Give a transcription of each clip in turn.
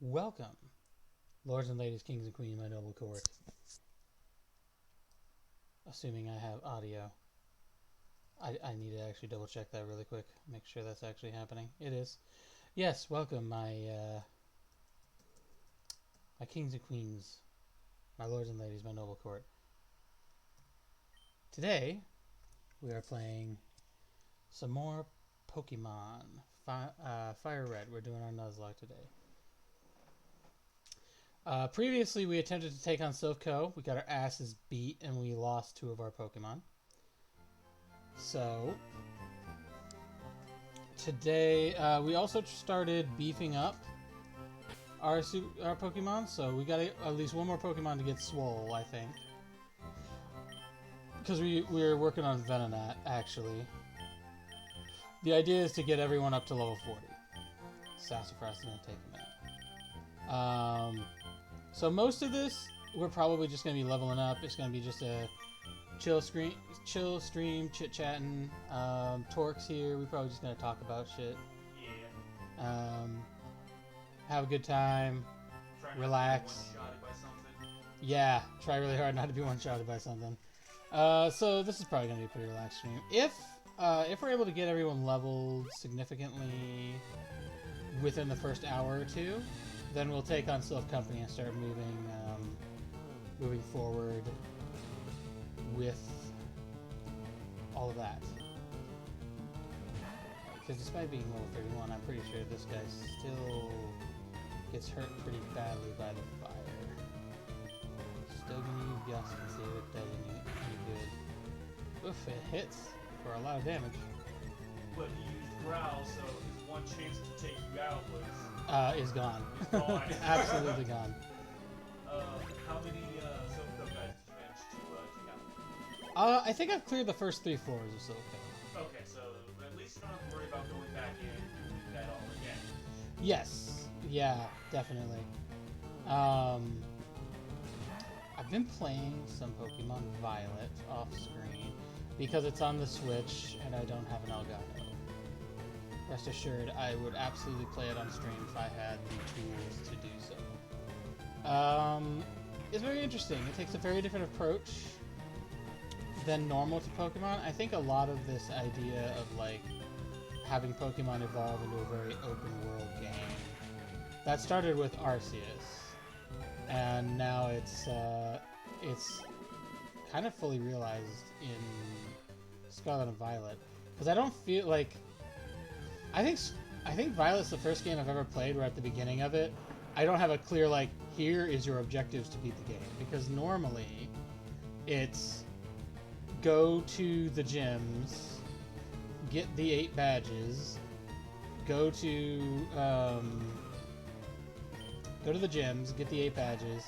Welcome, lords and ladies, kings and queens, my noble court. Assuming I have audio. I need to actually double check that really quick. Make sure that's actually happening. It is. Yes, welcome, my kings and queens, my lords and ladies, my noble court. Today, we are playing some more Pokemon. Fire Red. We're doing our Nuzlocke today. Previously, we attempted to take on Silph. We got our asses beat, and we lost 2 of our Pokemon. So, today, we also started beefing up our Pokemon, so we got at least 1 more Pokemon to get swole, I think. Because we're working on Venonat, actually. The idea is to get everyone up to level 40. Sassafras is going to take a minute. So most of this, we're probably just going to be leveling up. It's going to be just a chill stream, chit-chatting. Torque's here. We're probably just going to talk about shit. Yeah. Have a good time. Relax. Yeah, try really hard not to be one-shotted by something. So this is probably going to be a pretty relaxed stream. If we're able to get everyone leveled significantly within the first hour or 2, then we'll take on Silph Company and start moving forward with all of that. Because despite being level 31, I'm pretty sure this guy still gets hurt pretty badly by the fire. Still gonna use Gust and see if it does any good. Oof, it hits for a lot of damage. But he used Growl, so his one chance to take you out was... is gone. Gone. Absolutely gone. How many Silph guys did you manage to take out? I think I've cleared the first 3 floors of Silph. Okay, so at least you don't have to worry about going back in and doing that all again. Yes. Yeah, definitely. I've been playing some Pokemon Violet off screen because it's on the Switch and I don't have an Elgato. Rest assured, I would absolutely play it on stream if I had the tools to do so. It's very interesting. It takes a very different approach than normal to Pokemon. I think a lot of this idea of like having Pokemon evolve into a very open world game, that started with Arceus, and now it's kind of fully realized in Scarlet and Violet. Because I don't feel like I think Violet's the first game I've ever played where at the beginning of it, I don't have a clear, like, here is your objectives to beat the game. Because normally, it's go to the gyms, get the 8 badges, go to the gyms, get the 8 badges,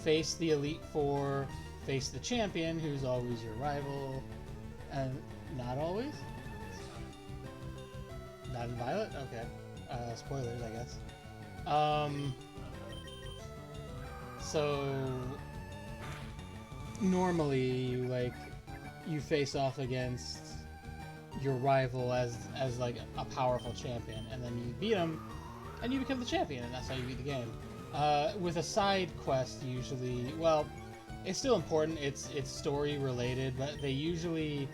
face the Elite Four, face the champion, who's always your rival, and not always? Not in Violet? Okay. Spoilers, I guess. So normally, like, you face off against your rival as like a powerful champion, and then you beat him, and you become the champion, and that's how you beat the game. With a side quest, usually, well, it's still important. It's story related, but they usually,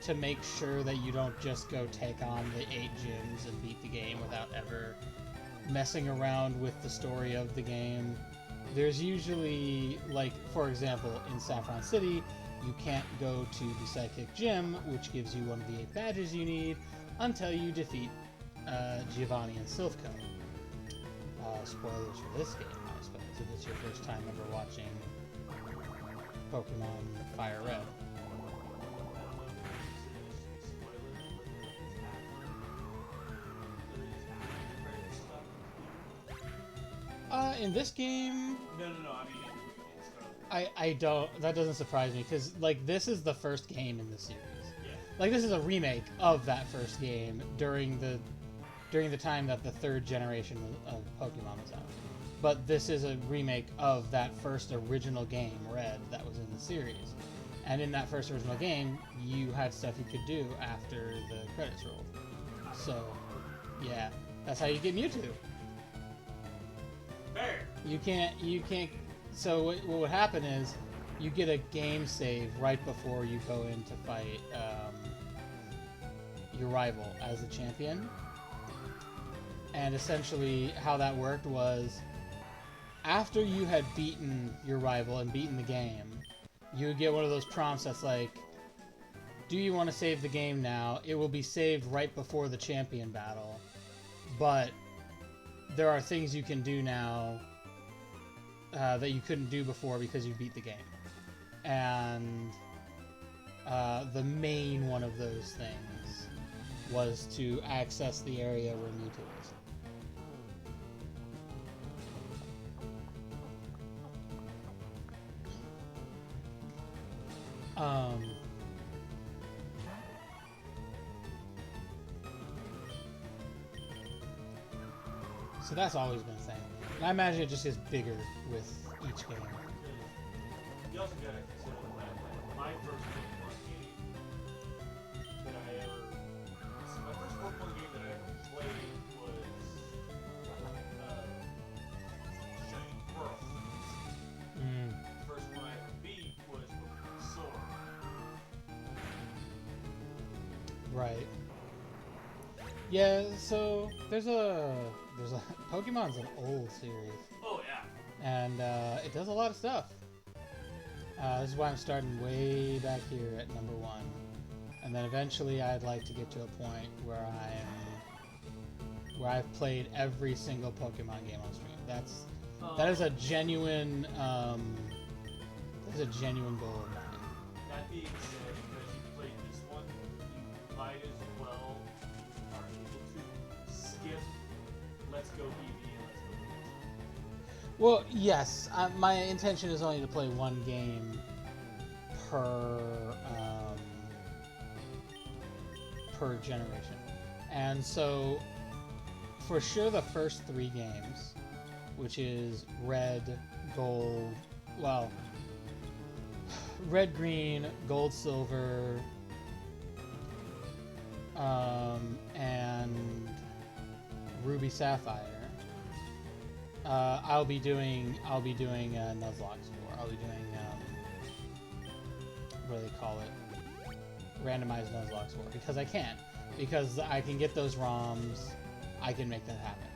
to make sure that you don't just go take on the 8 gyms and beat the game without ever messing around with the story of the game. There's usually, like, for example, in Saffron City, you can't go to the Psychic Gym, which gives you one of the 8 badges you need, until you defeat Giovanni and Silphco. Spoilers for this game, I suppose, if it's your first time ever watching Pokemon Fire Red. In this game... No, I mean... I don't... That doesn't surprise me, because, like, this is the first game in the series. Yeah. Like, this is a remake of that first game during the time that the 3rd generation of Pokemon was out. But this is a remake of that first original game, Red, that was in the series. And in that first original game, you had stuff you could do after the credits rolled. So, yeah, that's how you get Mewtwo. You can't. So what would happen is, you get a game save right before you go in to fight your rival as a champion. And essentially, how that worked was, after you had beaten your rival and beaten the game, you would get one of those prompts that's like, do you want to save the game now? It will be saved right before the champion battle, but there are things you can do now that you couldn't do before because you beat the game. And the main one of those things was to access the area where Mewtwo is. So that's always been a thing. And I imagine it just gets bigger with each game. You also gotta consider the fact that my first Pokemon game that I ever... My first Pokemon game that I ever played was... Shining Pearl. The first one I ever beat was Pokemon Sword. Right. Yeah, so there's a Pokemon's an old series. Oh yeah. And it does a lot of stuff. This is why I'm starting way back here at number 1. And then eventually I'd like to get to a point where I've played every single Pokemon game on stream. That is a genuine goal of mine. That being said, because you played this one, you might as well are able to skip Let's Go Eevee and Let's Go Pikachu. Well, yes. My intention is only to play one game per generation. And so, for sure, the first 3 games, which is Red, Gold, well, Red, Green, Gold, Silver, and Ruby, Sapphire. I'll be doing Nuzlocke for. I'll be doing what do they call it? Randomized Nuzlocke for, because I can. Because I can get those ROMs, I can make that happen.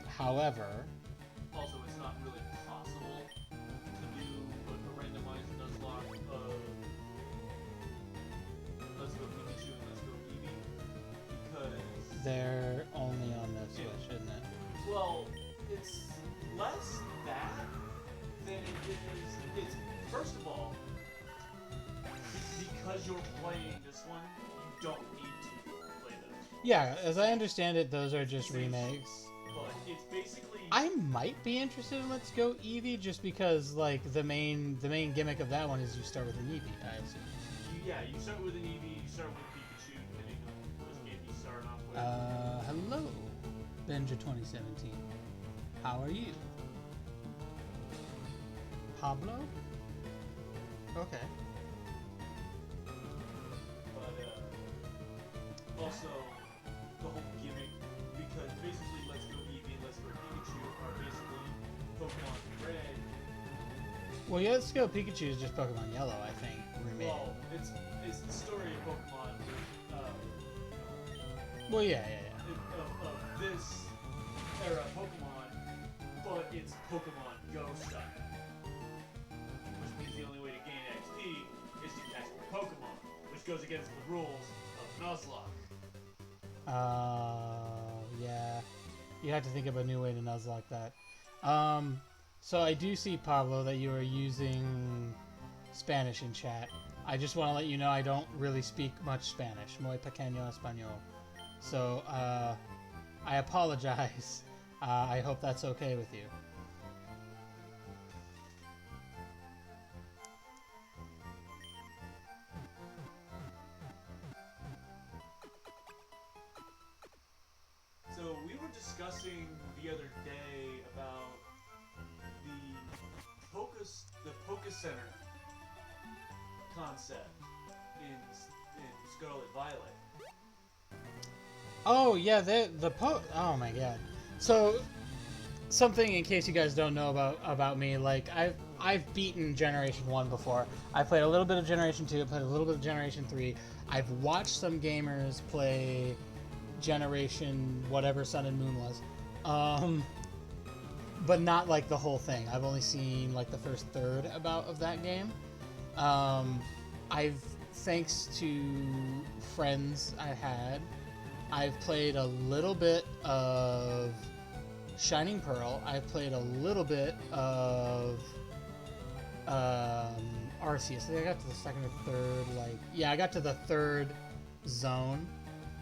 However, also, it's not really possible to do a randomized Nuzlocke of Let's Go Pikachu and Let's Go Eevee, because they're only on the Switch, isn't it? well, it's less that than it is. It's first of all, because you're playing this one, you don't need to play those. Yeah, as I understand it, those are just remakes. But it's basically. I might be interested in Let's Go Eevee just because, like, the main gimmick of that one is you start with an Eevee, I assume. You start with an Eevee, you start with Pikachu, depending on which game you start off with. Hello, Benja 2017. How are you? Pablo? Okay. But also the whole gimmick, because basically Let's Go Eevee and Let's Go Pikachu are basically Pokemon Red. Well, yeah, Let's Go Pikachu is just Pokemon Yellow, I think, remade. Well, it's the story of Pokemon. Well, yeah. Of this era Pokemon, but it's Pokemon Go style. Which means the only way to gain XP is to catch more Pokemon, which goes against the rules of Nuzlocke. Yeah. You have to think of a new way to Nuzlocke that. So I do see, Pablo, that you are using Spanish in chat. I just want to let you know I don't really speak much Spanish. Muy pequeño español. So, I apologize. I hope that's okay with you. So we were discussing the other day about the Poke Center concept in Scarlet Violet. Oh yeah, oh my god. So, something in case you guys don't know about me, like I've beaten Generation 1 before. I played a little bit of Generation 2, I played a little bit of Generation 3. I've watched some gamers play Generation whatever Sun and Moon was. But not like the whole thing. I've only seen like the first third of that game. I've, thanks to friends I had, I've played a little bit of Shining Pearl. I've played a little bit of Arceus. I think I got to the second or third, like, yeah, I got to the third zone,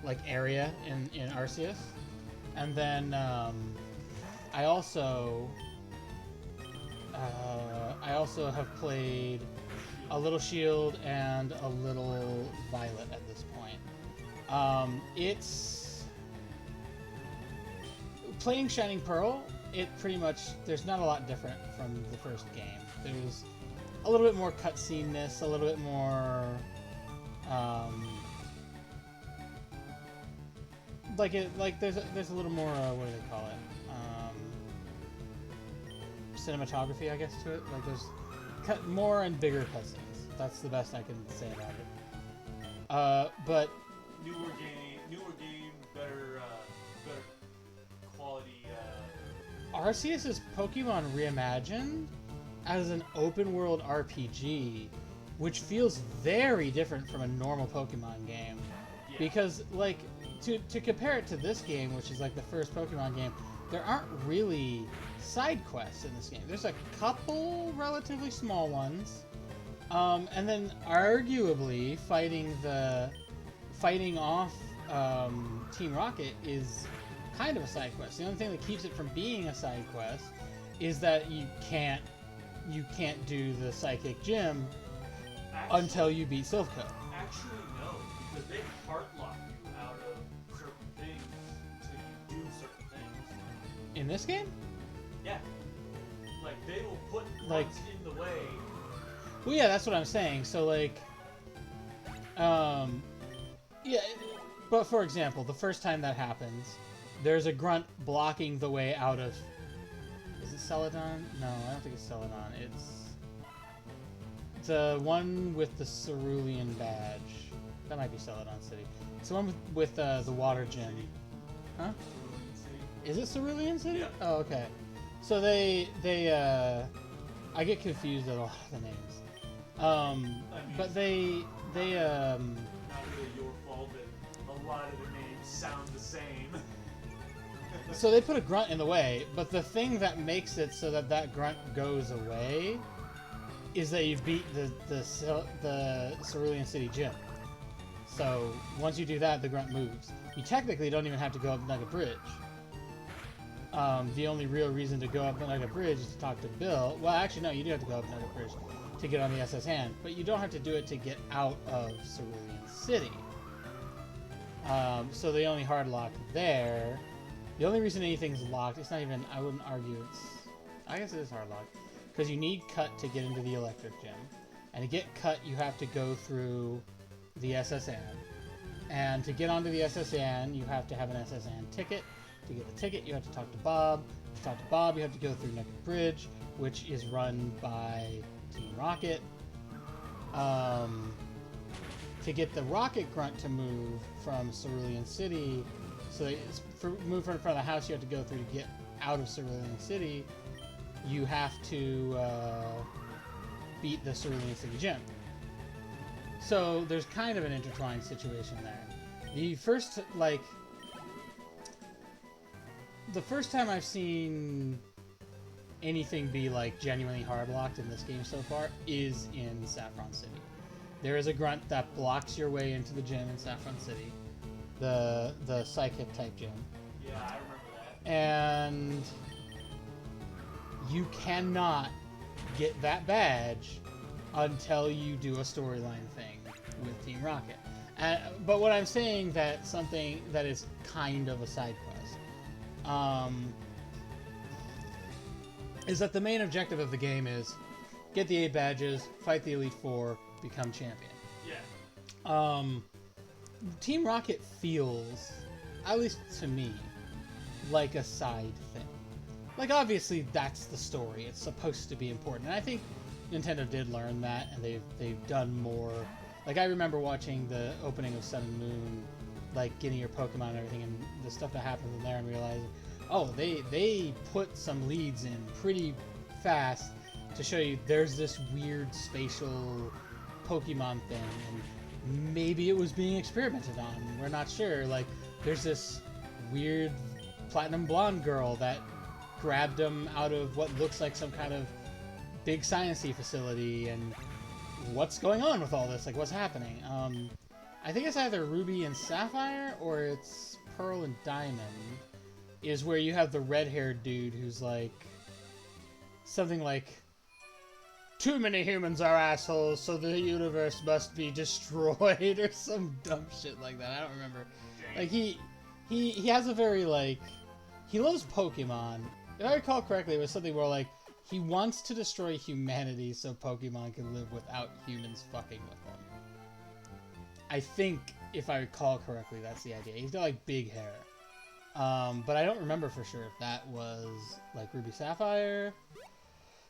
like, area in Arceus. And then, I also have played a little Shield and a little Violet at this point. It's playing Shining Pearl. It pretty much, there's not a lot different from the first game. There's a little bit more cutscene-ness, a little bit more there's a little more what do they call it? Cinematography, I guess, to it. Like there's more and bigger cutscenes. That's the best I can say about it. But newer game, better quality. Arceus is Pokemon reimagined as an open world RPG, which feels very different from a normal Pokemon game. Yeah. Because like to compare it to this game, which is like the first Pokemon game, there aren't really side quests in this game. There's a couple relatively small ones, and then arguably fighting off Team Rocket is kind of a side quest. The only thing that keeps it from being a side quest is that you can't do the Psychic Gym until you beat Silphco. Actually, no, because they heartlock you out of certain things until you do certain things. In this game? Yeah. Like, they will put like grunts in the way. Well, yeah, that's what I'm saying. So, like, yeah, but for example, the first time that happens, there's a grunt blocking the way out of... Is it Celadon? No, I don't think it's Celadon. It's the one with the Cerulean badge. That might be Celadon City. It's the one with the water gym. Huh? Is it Cerulean City? Yeah. Oh, okay. So they I get confused at a lot of the names. But they Not really your fault that a lot of the names sound the same. So they put a grunt in the way, but the thing that makes it so that grunt goes away is that you beat the Cerulean City gym. So once you do that, the grunt moves. You technically don't even have to go up Nugget Bridge. The only real reason to go up Nugget Bridge is to talk to Bill. Well, actually, no, you do have to go up Nugget Bridge to get on the SS Hand, but you don't have to do it to get out of Cerulean City. So they only hard lock there. The only reason anything's locked, it's not even, I wouldn't argue it's, I guess it is hard locked, because you need Cut to get into the Electric Gym. And to get Cut, you have to go through the SSN. And to get onto the SSN, you have to have an SSN ticket. To get the ticket, you have to talk to Bob. To talk to Bob, you have to go through Nugget Bridge, which is run by Team Rocket. To get the Rocket Grunt to move from Cerulean City, so move from in front of the house, you have to go through to get out of Cerulean City. You have to beat the Cerulean City Gym. So there's kind of an intertwined situation there. The first time I've seen anything be like genuinely hard locked in this game so far is in Saffron City. There is a grunt that blocks your way into the gym in Saffron City, the psychic type gym. Yeah, I remember that. And you cannot get that badge until you do a storyline thing with Team Rocket. But what I'm saying that something that is kind of a side quest is that the main objective of the game is get the 8 badges, fight the Elite Four, become champion. Yeah. Team Rocket feels, at least to me, like a side thing. Like, obviously, that's the story. It's supposed to be important. And I think Nintendo did learn that, and they've done more. Like, I remember watching the opening of Sun and Moon, like, getting your Pokemon and everything, and the stuff that happens in there, and realizing, oh, they put some leads in pretty fast to show you there's this weird spatial Pokemon thing, and maybe it was being experimented on. We're not sure. Like, there's this weird platinum blonde girl that grabbed him out of what looks like some kind of big sciencey facility, and what's going on with all this? Like, what's happening? I think it's either Ruby and Sapphire or it's Pearl and Diamond, is where you have the red-haired dude who's like something like, too many humans are assholes, so the universe must be destroyed, or some dumb shit like that. I don't remember. Like, he has a very, like, he loves Pokemon. If I recall correctly, it was something where, like, he wants to destroy humanity so Pokemon can live without humans fucking with them. I think, if I recall correctly, that's the idea. He's got, like, big hair. But I don't remember for sure if that was, like, Ruby Sapphire.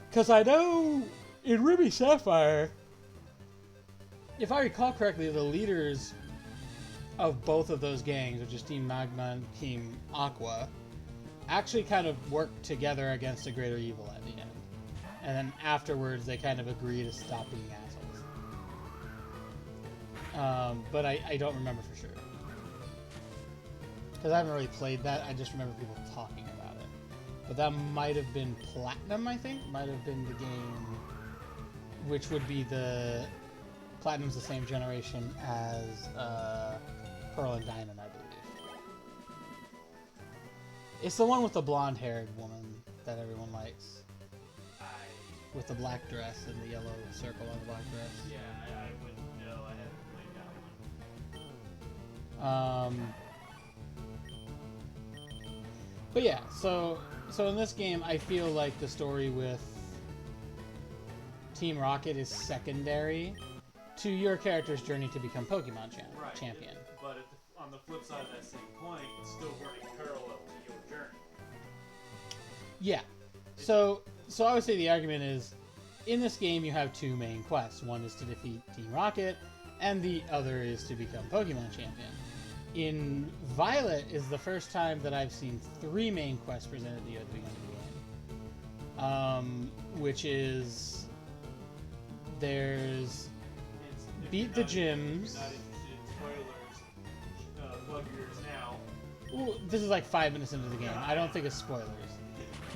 Because I know in Ruby Sapphire, if I recall correctly, the leaders of both of those gangs, which is Team Magma and Team Aqua, actually kind of work together against a greater evil at the end. And then afterwards, they kind of agree to stop being assholes. But I don't remember for sure. Because I haven't really played that, I just remember people talking about it. But that might have been Platinum, I think? Might have been the game, which would be the... Platinum's the same generation as Pearl and Diamond, I believe. It's the one with the blonde-haired woman that everyone likes. With the black dress and the yellow circle on the black dress. Yeah, I wouldn't know. I haven't played that one. But yeah, so in this game, I feel like the story with Team Rocket is secondary to your character's journey to become Pokemon champion. But on the flip side of that same coin, it's still running parallel to your journey. Yeah. So I would say the argument is, in this game you have two main quests. One is to defeat Team Rocket, and the other is to become Pokemon champion. In Violet is the first time that I've seen three main quests presented to you at the beginning of the game. Which is, there's beat the gyms. If you're not interested in spoilers, plug yours now. Ooh, this is like 5 minutes into the game. I don't think it's spoilers.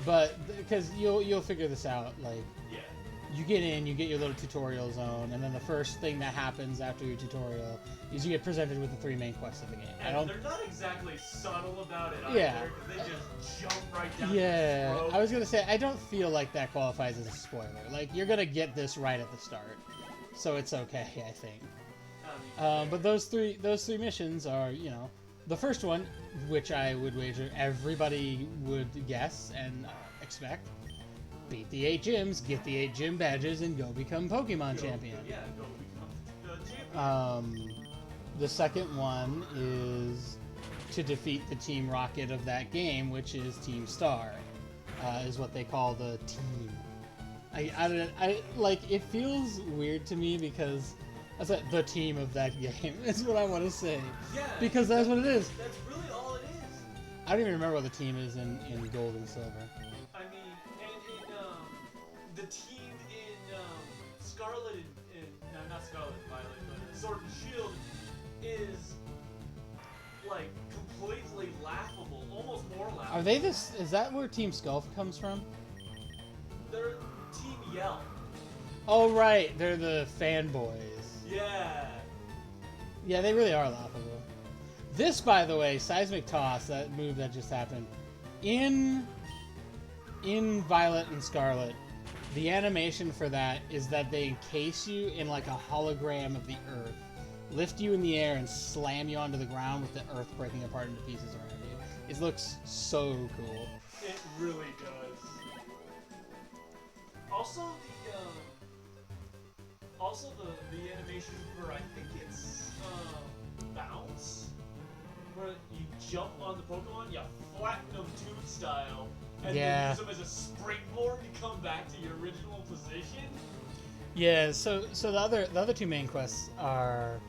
But, because you'll figure this out, like, Yeah. you get in, you get your little tutorial zone, and then the first thing that happens after your tutorial is you get presented with the three main quests of the game. And they're not exactly subtle about it either, Yeah. because they just jump right down Yeah, to the I was gonna say, I don't feel like that qualifies as a spoiler. Like, you're gonna get this right at the start, so it's okay, I think. But those three missions are, you know, the first one, which I would wager everybody would guess and expect. Beat the 8 gyms, get the 8 gym badges, and go become Pokemon champion. Yeah, go become the champion. The second one is to defeat the Team Rocket of that game, which is Team Star, is what they call the team. I like, it feels weird to me because that's like the team of that game is what I want to say. Yeah. Because that's what it is. That's really all it is. I don't even remember what the team is in Gold and Silver. I mean, and in the team in Scarlet and no, not Scarlet and Violet, but Sword and Shield is like completely laughable, almost more laughable. Are they this? Is that where Team Skull comes from? They're Team Yell. Oh right, they're the fanboys. Yeah. Yeah, they really are laughable. This, by the way, Seismic Toss, that move that just happened, in Violet and Scarlet, the animation for that is that they encase you in like a hologram of the Earth, lift you in the air, and slam you onto the ground with the Earth breaking apart into pieces around you. It looks so cool. It really does. Also the animation for, I think it's Bounce. where you jump on the Pokemon, you flatten them tube style, and Yeah. then use them as a springboard to come back to your original position. Yeah, so the other two main quests are,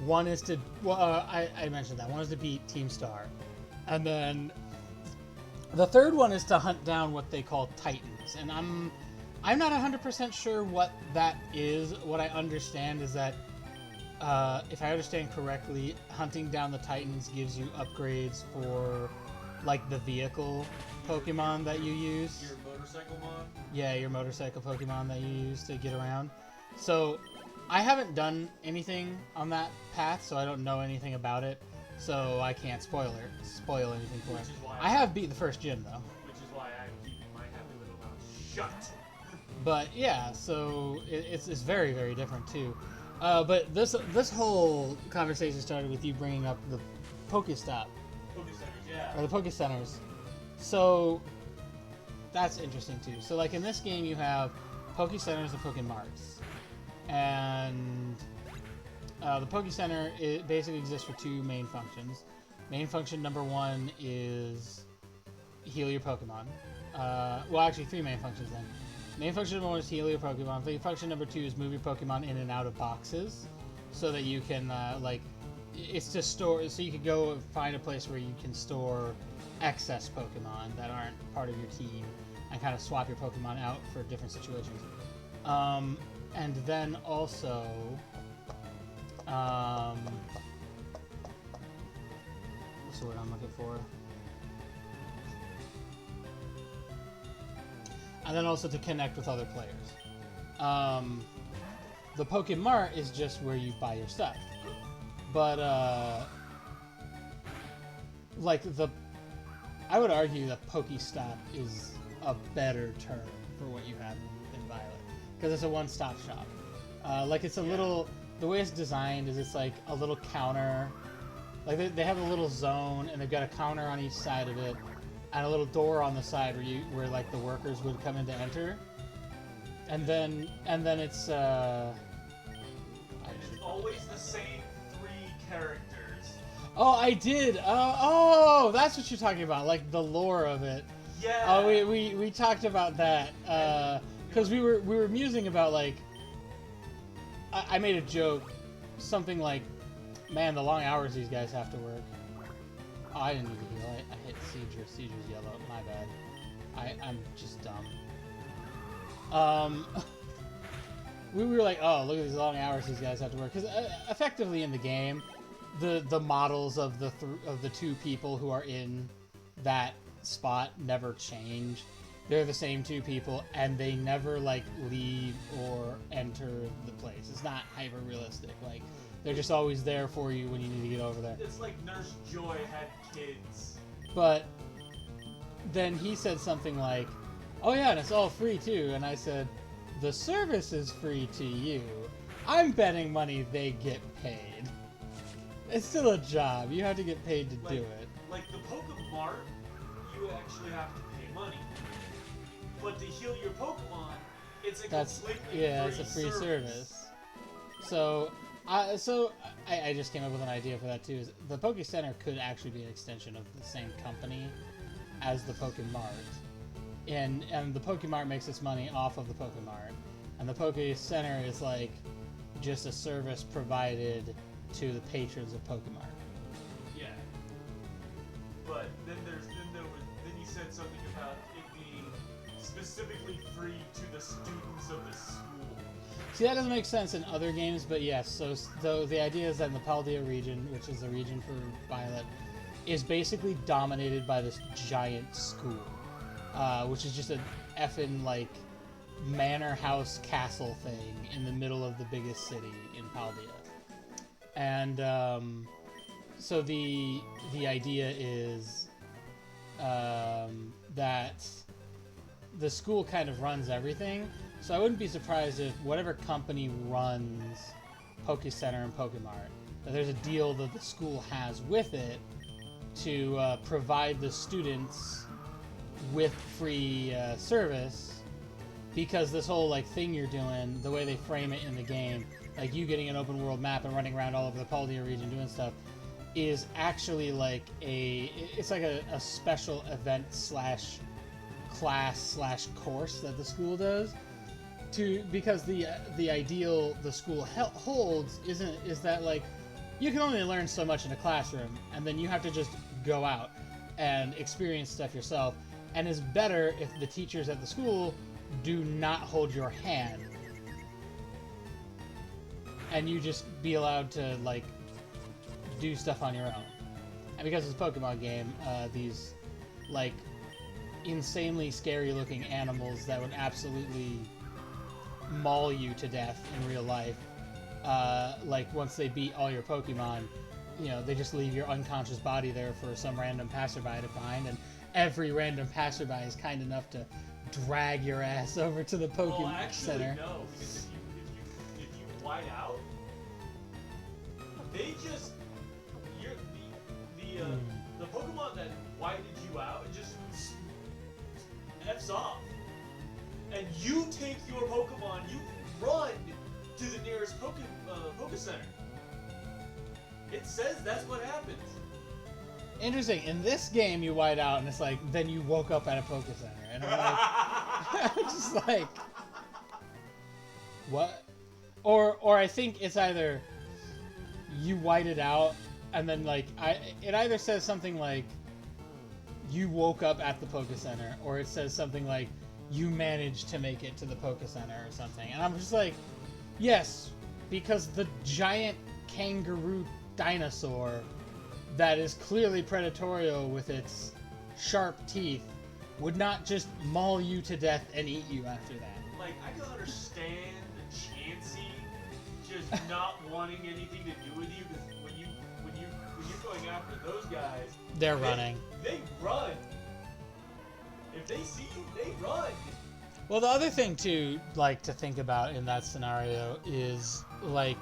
one is to, I mentioned that, one is to beat Team Star, and then the third one is to hunt down what they call Titans, and I'm not 100% sure what that is. What I understand is that, if I understand correctly, hunting down the Titans gives you upgrades for, like, the vehicle Pokemon that you use. Your motorcycle mon? Yeah, your motorcycle Pokemon that you use to get around. So, I haven't done anything on that path, so I don't know anything about it. So I can't spoil anything for it. I have beat the first gym though. Which is why I'm keeping my happy little mouth shut. But yeah, so it's very, very different too. But this whole conversation started with you bringing up the Pokestop. Pokecenters, yeah. Or the Pokecenters. So that's interesting too. So like in this game you have Pokecenters and Pokemarts. And the Pokecenter, it basically exists for two main functions. Main function number one is heal your Pokemon. Well, actually three main functions then. Main function number one is heal your Pokemon. Main function number two is move your Pokemon in and out of boxes, so that you can like, it's to store. So you could go find a place where you can store excess Pokemon that aren't part of your team, and kind of swap your Pokemon out for different situations. And then also, what's the word I'm looking for? And then also to connect with other players. The Pokemart is just where you buy your stuff. But, like, I would argue that Pokestop is a better term for what you have in Violet. Because it's a one-stop shop. Like, it's a little... The way it's designed is it's like a little counter. Like, they have a little zone, and they've got a counter on each side of it, and a little door on the side where like the workers would come in to enter. And then it's And it's always the same 3 characters. Oh, I did. Oh, that's what you're talking about, like the lore of it. Yeah. Oh, we talked about that because we were musing about, like, I made a joke, something like, man, the long hours these guys have to work. Oh, I didn't need to heal. I hit Siege. Sieger's yellow. My bad. I'm just dumb. We were like, oh, look at these long hours these guys have to work. Because effectively in the game, the models of the two people who are in that spot never change. They're the same two people, and they never, like, leave or enter the place. It's not hyper realistic. Like, they're just always there for you when you need to get over there. It's like Nurse Joy had kids. But then he said something like, oh yeah, and it's all free too. And I said, the service is free to you. I'm betting money they get paid. It's still a job. You have to get paid to do it. Like the Pokemart, you actually have to pay money. But to heal your Pokemon, it's a completely it's a free service. So I just came up with an idea for that too. Is the Poke Center could actually be an extension of the same company as the Pokemart, and the Pokemart makes its money off of the Pokemart, and the Poke Center is like just a service provided to the patrons of Pokemart. Yeah. But then you said something about it being specifically free to the students of the school. See, that doesn't make sense in other games, but yes. So the idea is that in the Paldea region, which is the region for Violet, is basically dominated by this giant school, which is just an effing, like, manor house castle thing in the middle of the biggest city in Paldea. And so the idea is that the school kind of runs everything. So I wouldn't be surprised if whatever company runs Poke Center and Pokemart, that there's a deal that the school has with it to provide the students with free service, because this whole, like, thing you're doing, the way they frame it in the game, like you getting an open world map and running around all over the Paldea region doing stuff, is actually like it's like a special event slash class slash course that the school does because the ideal the school holds is that like you can only learn so much in a classroom, and then you have to just go out and experience stuff yourself, and it's better if the teachers at the school do not hold your hand and you just be allowed to like do stuff on your own. And because it's a Pokemon game, these like insanely scary looking animals that would absolutely maul you to death in real life, like once they beat all your Pokemon, you know, they just leave your unconscious body there for some random passerby to find, and every random passerby is kind enough to drag your ass over to the Pokemon Center. No, because if you white out, they just the Pokemon that whited you out, it just F's off. And you take your Pokemon, you run to the nearest Poke Center. It says that's what happens. Interesting. In this game, you white out, and it's like, then you woke up at a Poke Center. And I'm like, I'm just like, what? Or I think it's either you whited out, and then like it either says something like you woke up at the Poke Center, or it says something like you managed to make it to the Poke Center or something. And I'm just like, yes, because the giant kangaroo dinosaur that is clearly predatorial with its sharp teeth would not just maul you to death and eat you after that. Like, I can understand the Chansey just not wanting anything to do with you, because when you're going after those guys, they're running. They run. If they see you, they run. Well, the other thing too, like to think about in that scenario is like,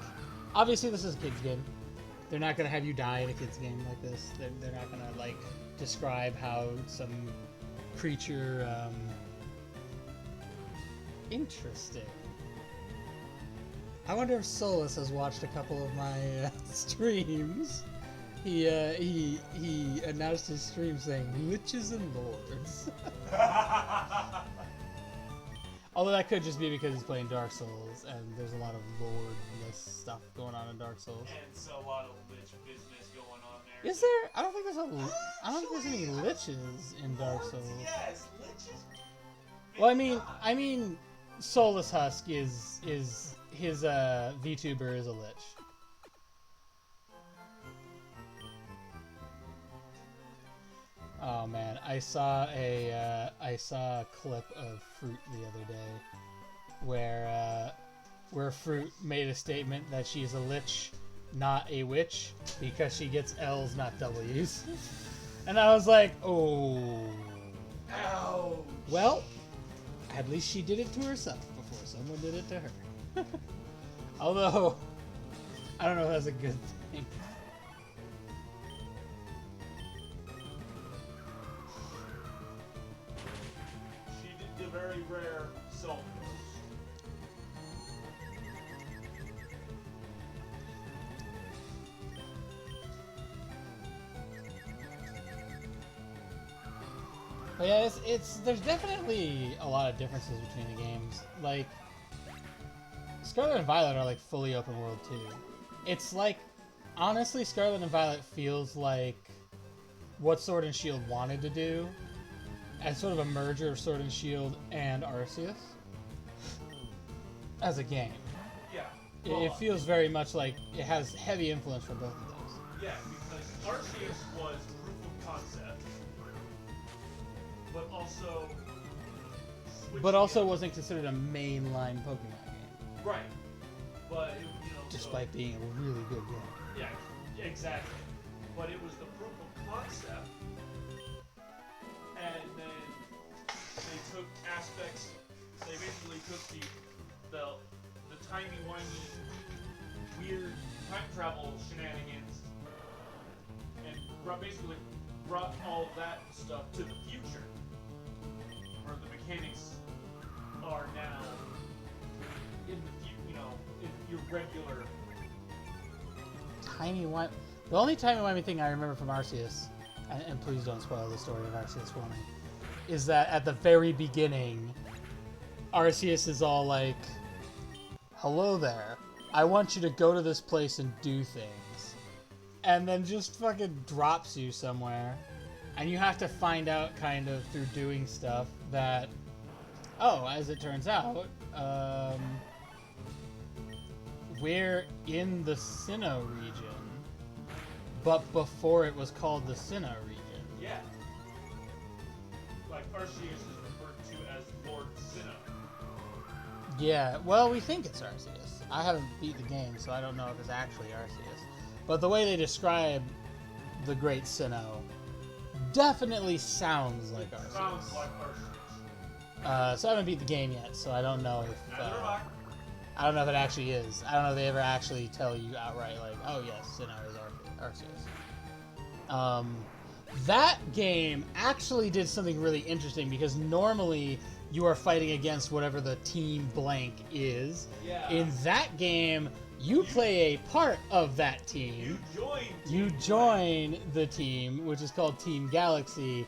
obviously this is a kids game. They're not gonna have you die in a kids game like this. They're not gonna like describe how some creature. Interesting. I wonder if Solus has watched a couple of my streams. He announced his stream saying "Liches and Lords." Although that could just be because he's playing Dark Souls, and there's a lot of lordless stuff going on in Dark Souls. And so a lot of lich business going on there. Is there? I don't think there's any liches in Dark Souls. Yes, liches. Well, I mean, Solus Husk is his VTuber is a lich. Oh man, I saw a clip of Fruit the other day, where Fruit made a statement that she's a lich, not a witch, because she gets L's, not W's, and I was like, oh, ouch. Well, at least she did it to herself before someone did it to her. Although, I don't know if that's a good thing. The very rare self roast. But yeah, there's definitely a lot of differences between the games. Like, Scarlet and Violet are like fully open world too. It's like, honestly, Scarlet and Violet feels like what Sword and Shield wanted to do, as sort of a merger of Sword and Shield and Arceus as a game. Yeah. It feels very much like it has heavy influence from both of those. Yeah, because Arceus was proof of concept, but also wasn't considered a mainline Pokemon game. Right. But despite being a really good game. Yeah, exactly. But it was the proof of concept. And then they took aspects. They basically took the timey-wimey, weird time travel shenanigans, and basically brought all that stuff to the future, where the mechanics are now in the in your regular. Timey-wimey. The only time-wimey thing I remember from Arceus, and please don't spoil the story of Arceus for me, is that at the very beginning, Arceus is all like, hello there, I want you to go to this place and do things. And then just fucking drops you somewhere. And you have to find out kind of through doing stuff that, oh, as it turns out, we're in the Sinnoh region, but before it was called the Sinnoh region. Yeah. Like Arceus is referred to as Lord Sinnoh. Yeah, well, we think it's Arceus. I haven't beat the game, so I don't know if it's actually Arceus. But the way they describe the Great Sinnoh definitely sounds like Arceus. Sounds like Arceus. So I haven't beat the game yet, so I don't know if Neither have I don't know if it actually is. I don't know if they ever actually tell you outright, like, oh yes, Sinnoh is Arceus. That game actually did something really interesting because normally you are fighting against whatever the team blank is. Yeah. In that game, you play a part of that team. You join the team, which is called Team Galaxy,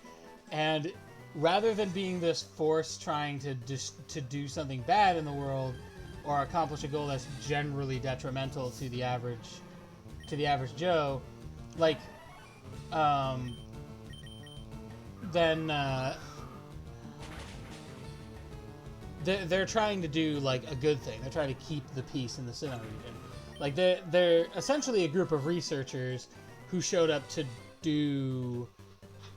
and rather than being this force trying to do something bad in the world or accomplish a goal that's generally detrimental to the average Joe, like then they're trying to do like a good thing. They're trying to keep the peace in the Sinnoh region. Like they're essentially a group of researchers who showed up to do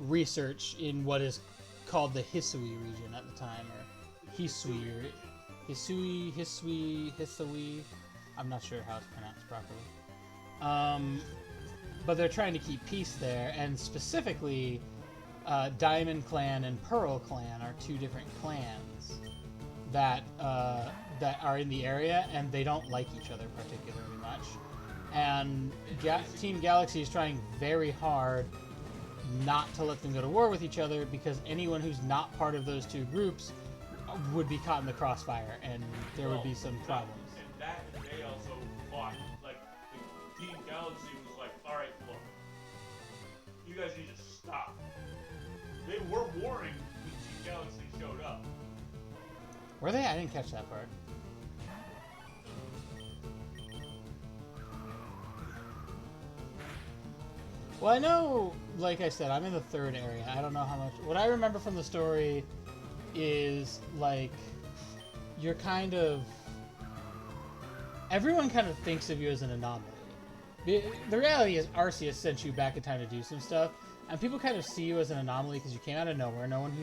research in what is called the Hisui region at the time, or Hisui, or Hisui. I'm not sure how it's pronounced properly. But they're trying to keep peace there, and specifically, Diamond Clan and Pearl Clan are two different clans that are in the area, and they don't like each other particularly much. And Team Galaxy is trying very hard not to let them go to war with each other, because anyone who's not part of those two groups would be caught in the crossfire, and there would be some problems. And that, and they also fought, like, the Team Galaxy was like, alright, look, you guys need to stop. They were warring when Team Galaxy showed up. Were they? I didn't catch that part. Well, I know, like I said, I'm in the third area. I don't know how much. What I remember from the story is, like, you're kind of... Everyone kind of thinks of you as an anomaly. The reality is Arceus sent you back in time to do some stuff, and people kind of see you as an anomaly because you came out of nowhere. No one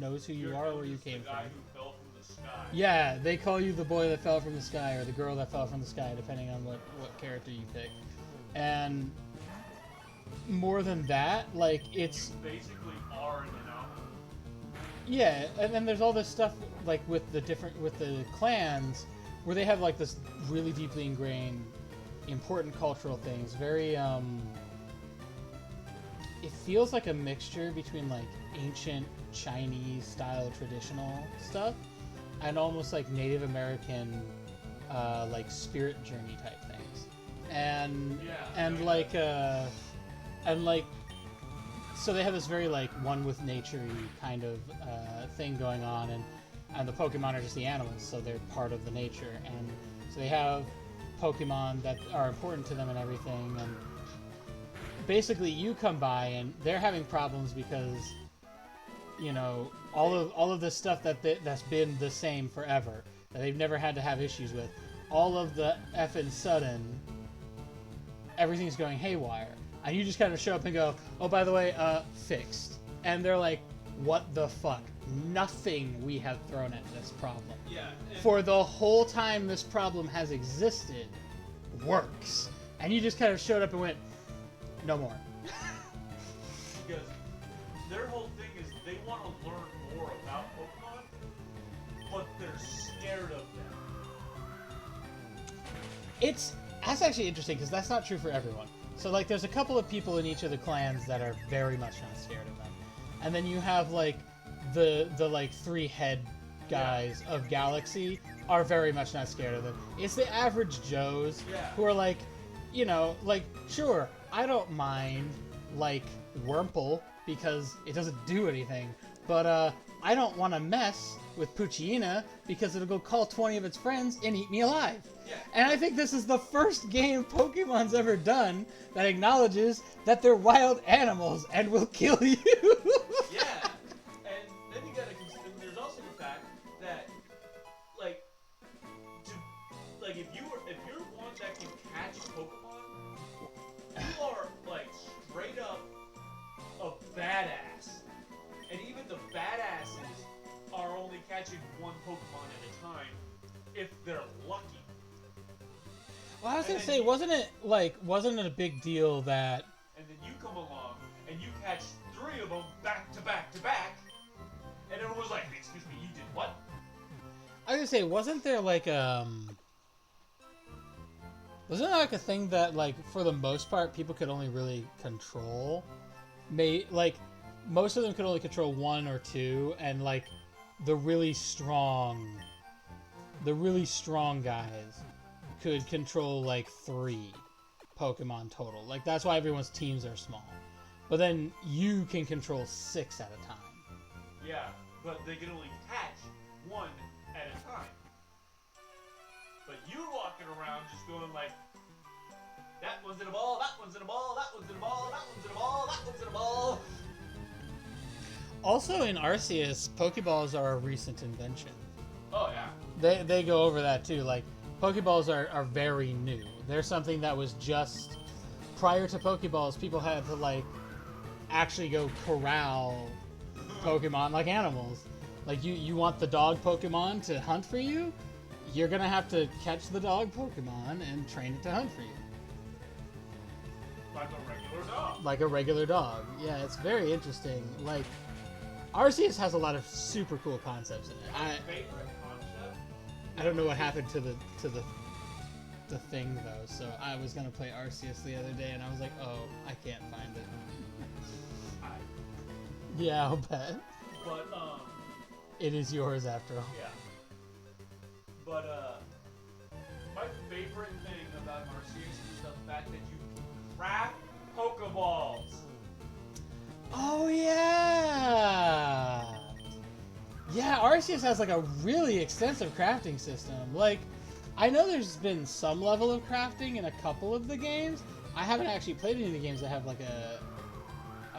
knows who you are or where you came from. Who fell from the sky. Yeah, they call you the boy that fell from the sky or the girl that fell from the sky, depending on what character you pick. And more than that, like, it's... You basically are an anomaly. Yeah, and then there's all this stuff, like, with the clans, where they have, like, this really deeply ingrained, important cultural things. Very, it feels like a mixture between, like, ancient Chinese-style traditional stuff and almost, like, Native American, like, spirit journey type things. And so they have this very, like, one with nature-y kind of thing going on, and the Pokemon are just the animals, so they're part of the nature, and so they have Pokemon that are important to them and everything, and basically you come by and they're having problems because, you know, all of this stuff that's been the same forever, that they've never had to have issues with, all of the effing sudden, everything's going haywire. And you just kind of show up and go, oh, by the way, fixed. And they're like, what the fuck? Nothing we have thrown at this problem. Yeah. For the whole time this problem has existed, works. And you just kind of showed up and went, no more. Because their whole thing is they want to learn more about Pokemon, but they're scared of them. That's actually interesting, because that's not true for everyone. So, like, there's a couple of people in each of the clans that are very much not scared of them. And then you have, like, the like, three head guys of Galaxy are very much not scared of them. It's the average Joes who are like, you know, like, sure, I don't mind, like, Wurmple, because it doesn't do anything, but, I don't want to mess with Poochyena, because it'll go call 20 of its friends and eat me alive. Yeah. And I think this is the first game Pokemon's ever done that acknowledges that they're wild animals and will kill you. Yeah. And then you gotta consider, there's also the fact that, like, if you're one that can catch Pokemon, you are, like, straight up a badass. And even the badasses are only catching one Pokemon at a time if they're lucky. Well, I was gonna say, wasn't it a big deal that... And then you come along and you catch 3 of them back to back to back, and everyone was like, excuse me, you did what? I was gonna say, wasn't there like wasn't there like a thing that, like, for the most part people could only really control, like, most of them could only control 1 or 2, and like the really strong guys could control like 3 Pokemon total. Like, that's why everyone's teams are small. But then you can control 6 at a time. Yeah, but they can only catch 1 at a time. But you're walking around just going like, that one's in a ball, that one's in a ball, that one's in a ball, that one's in a ball, that one's in a ball. Also in Arceus, Pokeballs are a recent invention. Oh yeah. They go over that too. Like, Pokeballs are very new. They're something that was just prior to Pokeballs. People had to, like, actually go corral Pokemon like animals. Like, you want the dog Pokemon to hunt for you? You're gonna have to catch the dog Pokemon and train it to hunt for you. Like a regular dog. Like a regular dog. Yeah, it's very interesting. Like, Arceus has a lot of super cool concepts in it. Favorite concept? I don't know what happened to the thing though. So I was gonna play Arceus the other day, and I was like, oh, I can't find it. Yeah, I'll bet. But it is yours after all. yeah. But my favorite thing about Arceus is the fact that you can craft Pokeballs. Oh yeah. Yeah, Arceus has like a really extensive crafting system. Like, I know there's been some level of crafting in a couple of the games. I haven't actually played any of the games that have like a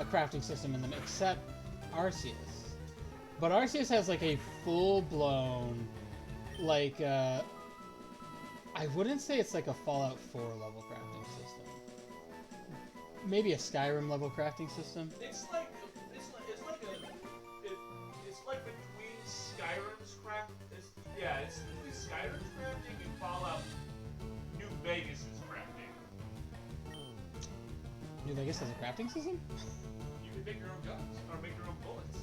crafting system in them, except Arceus. But Arceus has like a full-blown, like, I wouldn't say it's like a Fallout 4 level crafting system. Maybe a Skyrim level crafting system. It's like between Skyrim's craft. It's between Skyrim's crafting and Fallout New Vegas' crafting. New Vegas has a crafting system? You can make your own guns or make your own bullets.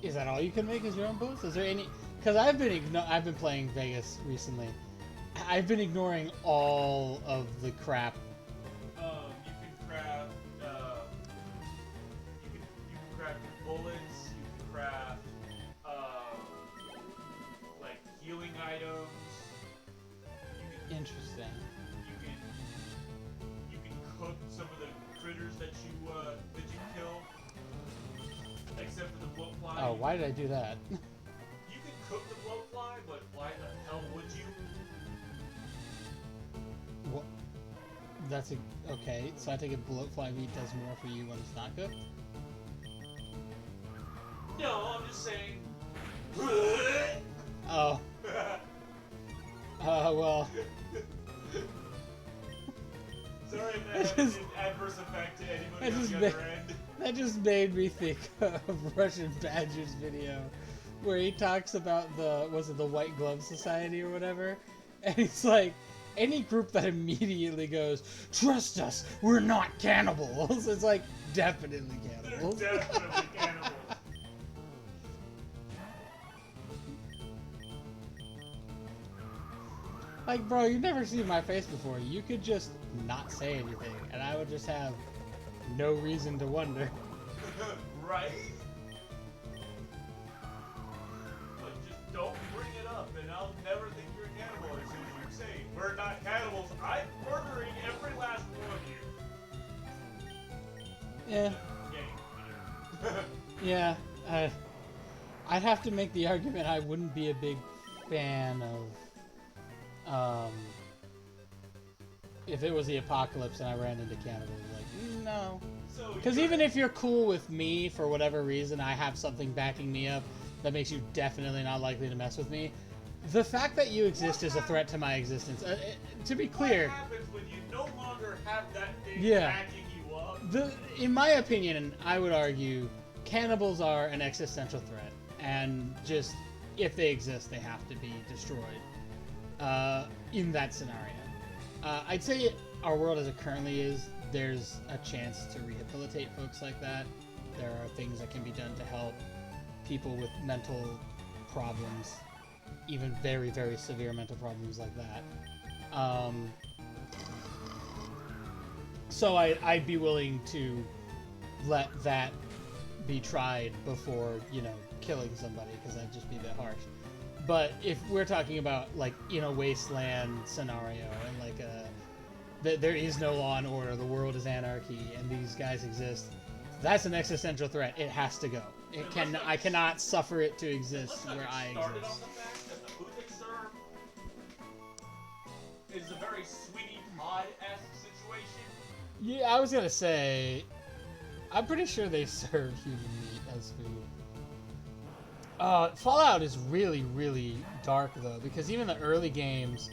Is that all you can make? Is your own bullets? Is there any? Because I've been playing Vegas recently. I've been ignoring all of the crap. You can craft. You can craft your bullets. You can craft like healing items. Interesting. You can cook some of the critters that you kill. Except for the bloatfly. Oh, why did I do that? You can cook the bloatfly, but why the hell would you? What? Okay. So I take it bloatfly meat does more for you when it's not cooked? No, I'm just saying. Oh. Well. Sorry if that had an adverse effect to anybody on the other end. That just made me think of Russian Badger's video where he talks about the White Glove Society or whatever, and he's like, any group that immediately goes, trust us, we're not cannibals, it's like, definitely cannibals. They're definitely cannibals. Like, bro, you've never seen my face before. You could just not say anything, and I would just have no reason to wonder. Right? But just don't bring it up, and I'll never think you're a cannibal as soon as you say, we're not cannibals, I'm murdering everyone. Yeah. the game. Yeah. I'd have to make the argument I wouldn't be a big fan of, if it was the apocalypse and I ran into cannibals. Like, no. So Because even if you're cool with me for whatever reason, I have something backing me up that makes you definitely not likely to mess with me. The fact that you exist is a threat to my existence. To be clear, what happens when you no longer have that thing Yeah. backing you up? in my opinion, I would argue cannibals are an existential threat, and just if they exist, they have to be destroyed. In that scenario, I'd say our world as it currently is, there's a chance to rehabilitate folks like that. There are things that can be done to help people with mental problems, even very, very severe mental problems like that. So I'd be willing to let that be tried before, killing somebody, because that'd just be a bit harsh. But if we're talking about, like, in a wasteland scenario, and like there is no law and order, the world is anarchy, and these guys exist, that's an existential threat. It has to go. I cannot suffer it to exist where I Started exist. on the fact that the food they serve is a very Sweeney Todd-esque situation. Yeah, I was gonna say, I'm pretty sure they serve human meat as food. Fallout is really, really dark though, because even the early games,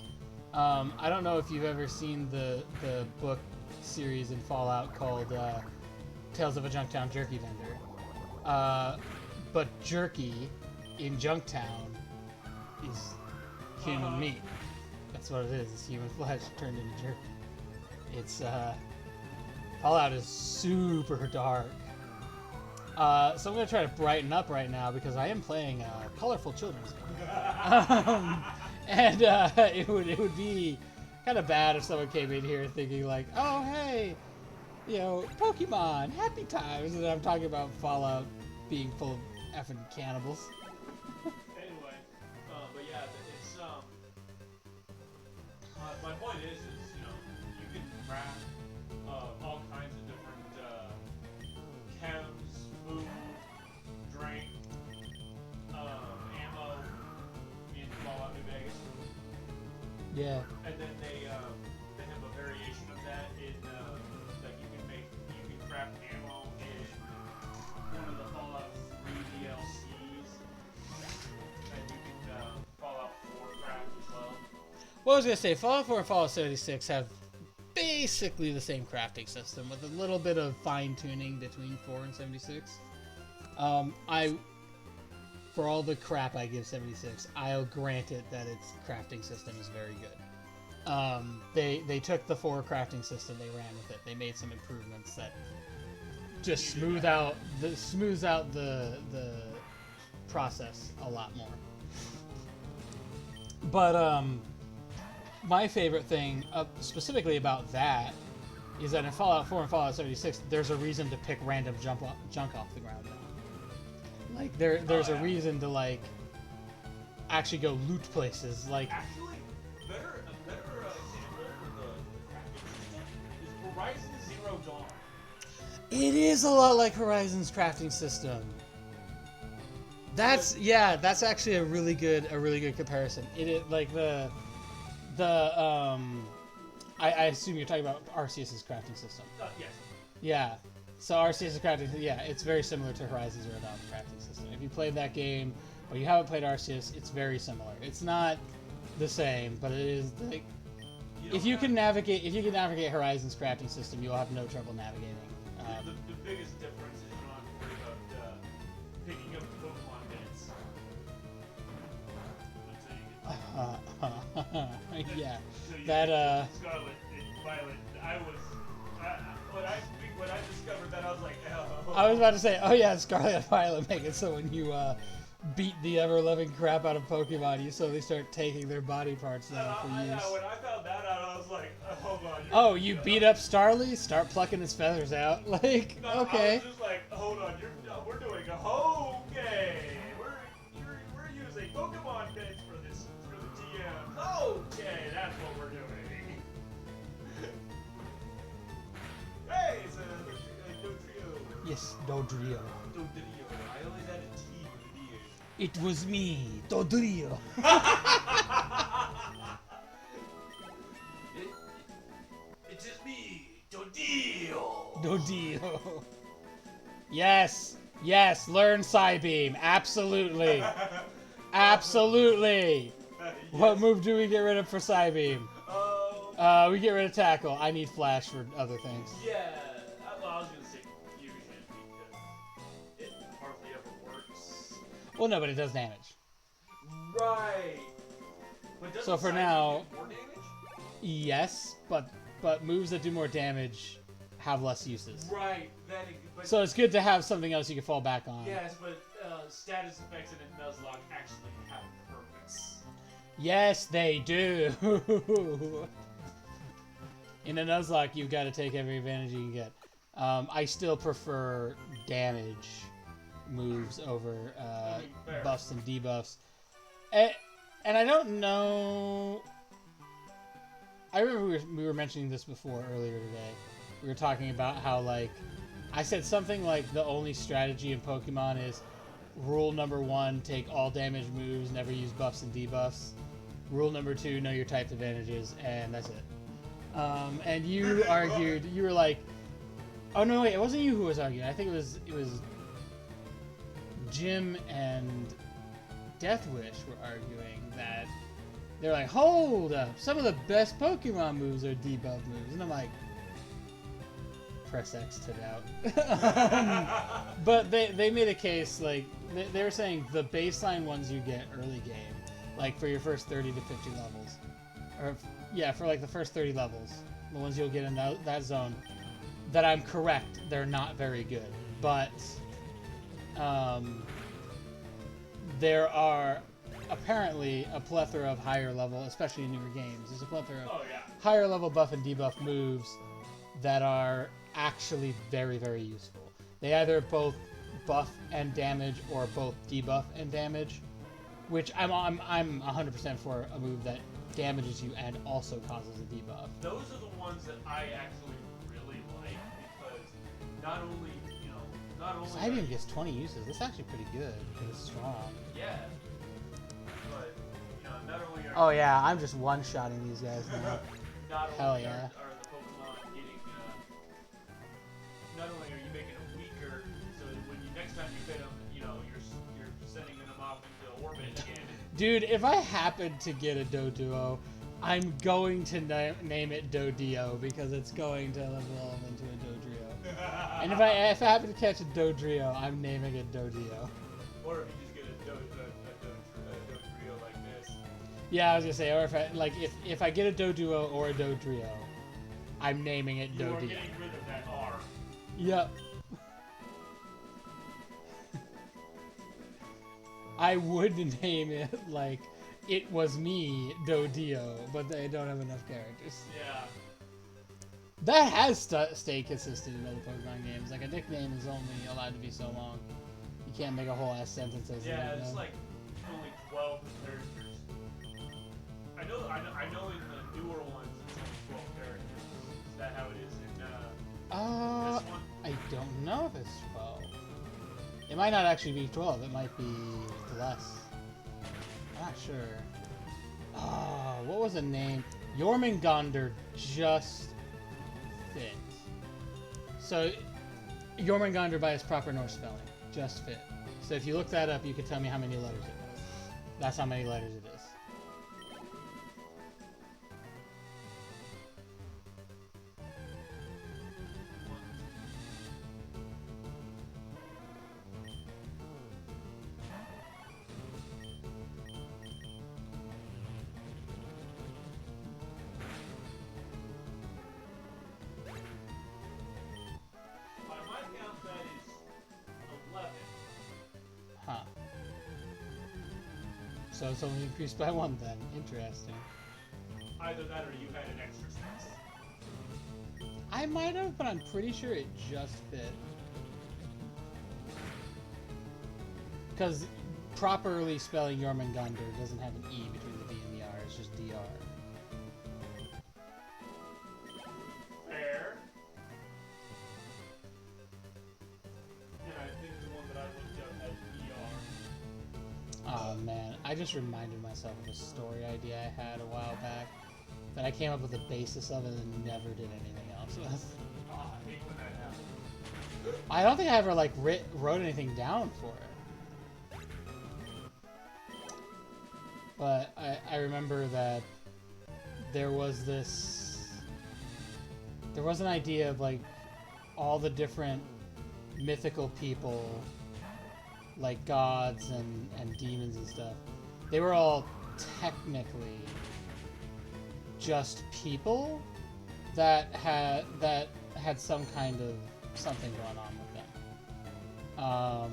I don't know if you've ever seen the book series in Fallout called Tales of a Junktown Jerky Vendor. But jerky in Junktown is human meat. That's what it is. It's human flesh turned into jerky. It's Fallout is super dark. So I'm gonna try to brighten up right now because I am playing colorful children's game. And it would be kind of bad if someone came in here thinking like, oh hey, Pokemon, happy times, and I'm talking about Fallout being full of effing cannibals. Anyway, but yeah, it's my point is you can craft all kinds of different chems, food, drink, ammo in Fallout New Vegas. Yeah. And then they have a variation of that in like you can craft ammo in one of the Fallout 3 DLCs, and you can Fallout 4 craft as well. Well, I was gonna say Fallout 4 and Fallout 76 have basically the same crafting system with a little bit of fine tuning between 4 and 76. For all the crap I give 76, I'll grant it that its crafting system is very good. They took the 4 crafting system, they ran with it. They made some improvements that just smooths out the process a lot more. But my favorite thing specifically about that is that in Fallout 4 and Fallout 76, there's a reason to pick random junk off the ground now. Like there's a reason to like actually go loot places. Like Actually, a better example of the crafting system is Horizon Zero Dawn. it is a lot like Horizon's crafting system. That's actually a really good comparison. It is like I assume you're talking about RCS's crafting system. Yes. Yeah. So RCS's crafting, it's very similar to Horizon Zero Dawn's crafting system. If you played that game or you haven't played RCS, it's very similar. It's not the same, but it is like if you can navigate Horizon's crafting system, you'll have no trouble navigating. The biggest difference is you don't have to worry about picking up Pokemon bits. Yeah. So you That get Scarlet and Violet. When I discovered that, I was like, oh. I was about to say, oh yeah, Scarlet and Violet make it so when you beat the ever-loving crap out of Pokemon, you slowly start taking their body parts now for use. Yeah, when I found that out, I was like, hold on. Oh, you beat up Starly? Start plucking his feathers out. Like, No, okay. I was just like, hold on, we're doing okay. We're using Pokemon bits for the TM. Okay, that's what we're doing. Hey, it's a no trio Dodrio. Dodrio. I always had a T for the D. It was me, Dodrio. It is me, Dodrio. Dodrio. Yes, yes, learn Psybeam. Absolutely. Absolutely. Yes. What move do we get rid of for Psybeam? We get rid of Tackle. I need Flash for other things. Yeah. Well, I was gonna say Fusion because it hardly ever works. Well, no, but it does damage. Right. But doesn't So for Psychic now, do more damage? yes, but moves that do more damage have less uses. Right. But So it's good to have something else you can fall back on. yes, but status effects in a Nuzlocke actually have purpose. Yes, they do. In a Nuzlocke, you've got to take every advantage you can get. I still prefer damage moves over Fair. buffs and debuffs. And I don't know... I remember we were mentioning this before earlier today. We were talking about how, like... I said something like the only strategy in Pokemon is rule number 1, take all damage moves, never use buffs and debuffs. Rule number 2, know your type advantages, and that's it. And you argued, you were like, oh no wait, it wasn't you who was arguing. I think it was Jim and Deathwish were arguing that they're like, hold up, some of the best Pokemon moves are debuff moves, and I'm like, press X to doubt. But they made a case, like, they were saying the baseline ones you get early game, like for your first 30 to 50 levels, or yeah, for like the first 30 levels, the ones you'll get in that zone, that I'm correct, they're not very good. But there are apparently a plethora of higher level, especially in newer games, there's a plethora of higher level buff and debuff moves that are actually very, very useful. They either both buff and damage or both debuff and damage, which I'm 100% for a move that damages you and also causes a debuff. Those are the ones that I actually really like because not only Psybeam gets 20 uses. That's actually pretty good because it's strong. yeah, but not only are Oh yeah, I'm just one-shotting these guys now. not Hell only yeah. are the Pokemon getting not only are you making them weaker, so that when next time you hit them, you're sending them off into orbit again. Dude, if I happen to get a Doduo, I'm going to name it Dodio because it's going to evolve into a Dodrio. And if I happen to catch a Dodrio, I'm naming it Dodio. Or if you just get a Dodrio like this. Yeah, I was gonna say, or if I get a Doduo or a Dodrio, I'm naming it You are Dodio. getting rid of that R. Yep. I would name it like It Was Me Dodio, but they don't have enough characters. Yeah. That has stayed consistent in other Pokemon games. Like, a nickname is only allowed to be so long. You can't make a whole ass sentence as Yeah, a it's nickname. like only 12 characters. I know in the newer ones it's only 12 characters. Is that how it is in this one? I don't know if it's 12. It might not actually be 12. It might be less. I'm not sure. Oh, what was the name? Jormungandr just fit. So, Jormungandr by its proper Norse spelling. Just fit. So if you look that up, you can tell me how many letters it was. That's how many letters it is. By my count, that is 11. Huh. So it's only increased by 1 then. Interesting. Either that or you had an extra space. I might have, but I'm pretty sure it just fit. Because properly spelling Jormungandr doesn't have an E between the D and the R, it's just DR. Fair. I just reminded myself of a story idea I had a while back that I came up with the basis of it and never did anything else with. Oh, I hate when that happens. I don't think I ever like wrote anything down for it. But I remember that there was an idea of like all the different mythical people, like gods and demons and stuff. They were all technically just people that had some kind of something going on with them. I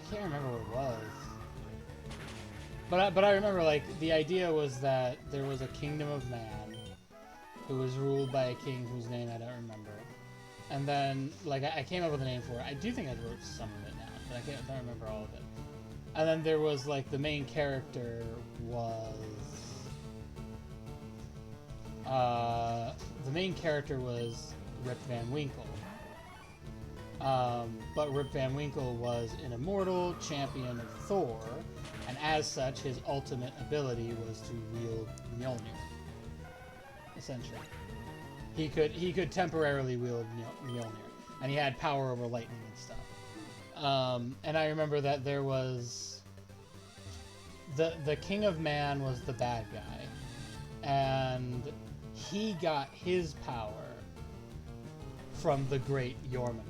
can't remember what it was. But I remember, like, the idea was that there was a kingdom of man who was ruled by a king whose name I don't remember. And then, like, I came up with a name for it. I do think I wrote some of it down, but I don't remember all of it. And then there was, like, the main character was... the main character was Rip Van Winkle. But Rip Van Winkle was an immortal champion of Thor, and as such, his ultimate ability was to wield Mjolnir. Essentially, he could temporarily wield Mjolnir, and he had power over lightning and stuff. And I remember that there was the King of Man was the bad guy, and he got his power from the great Jormungandr.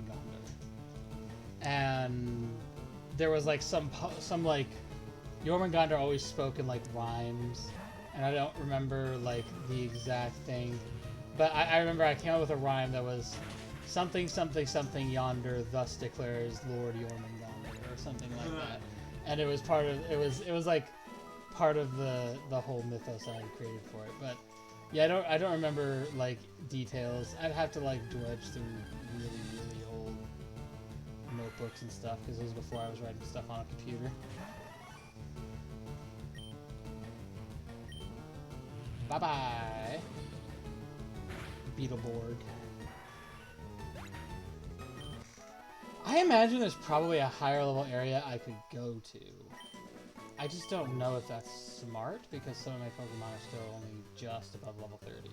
And there was like some like Jormungandr always spoke in like rhymes, and I don't remember like the exact thing, but I remember I came up with a rhyme that was something something something yonder, thus declares Lord Jormungandr, or something like that. And it was part of it was like part of the whole mythos I had created for it. But yeah, I don't remember like details. I'd have to like dredge through really old notebooks and stuff, because it was before I was writing stuff on a computer. Bye bye, Beetleborg. I imagine there's probably a higher level area I could go to. I just don't know if that's smart, because some of my Pokemon are still only just above level 30.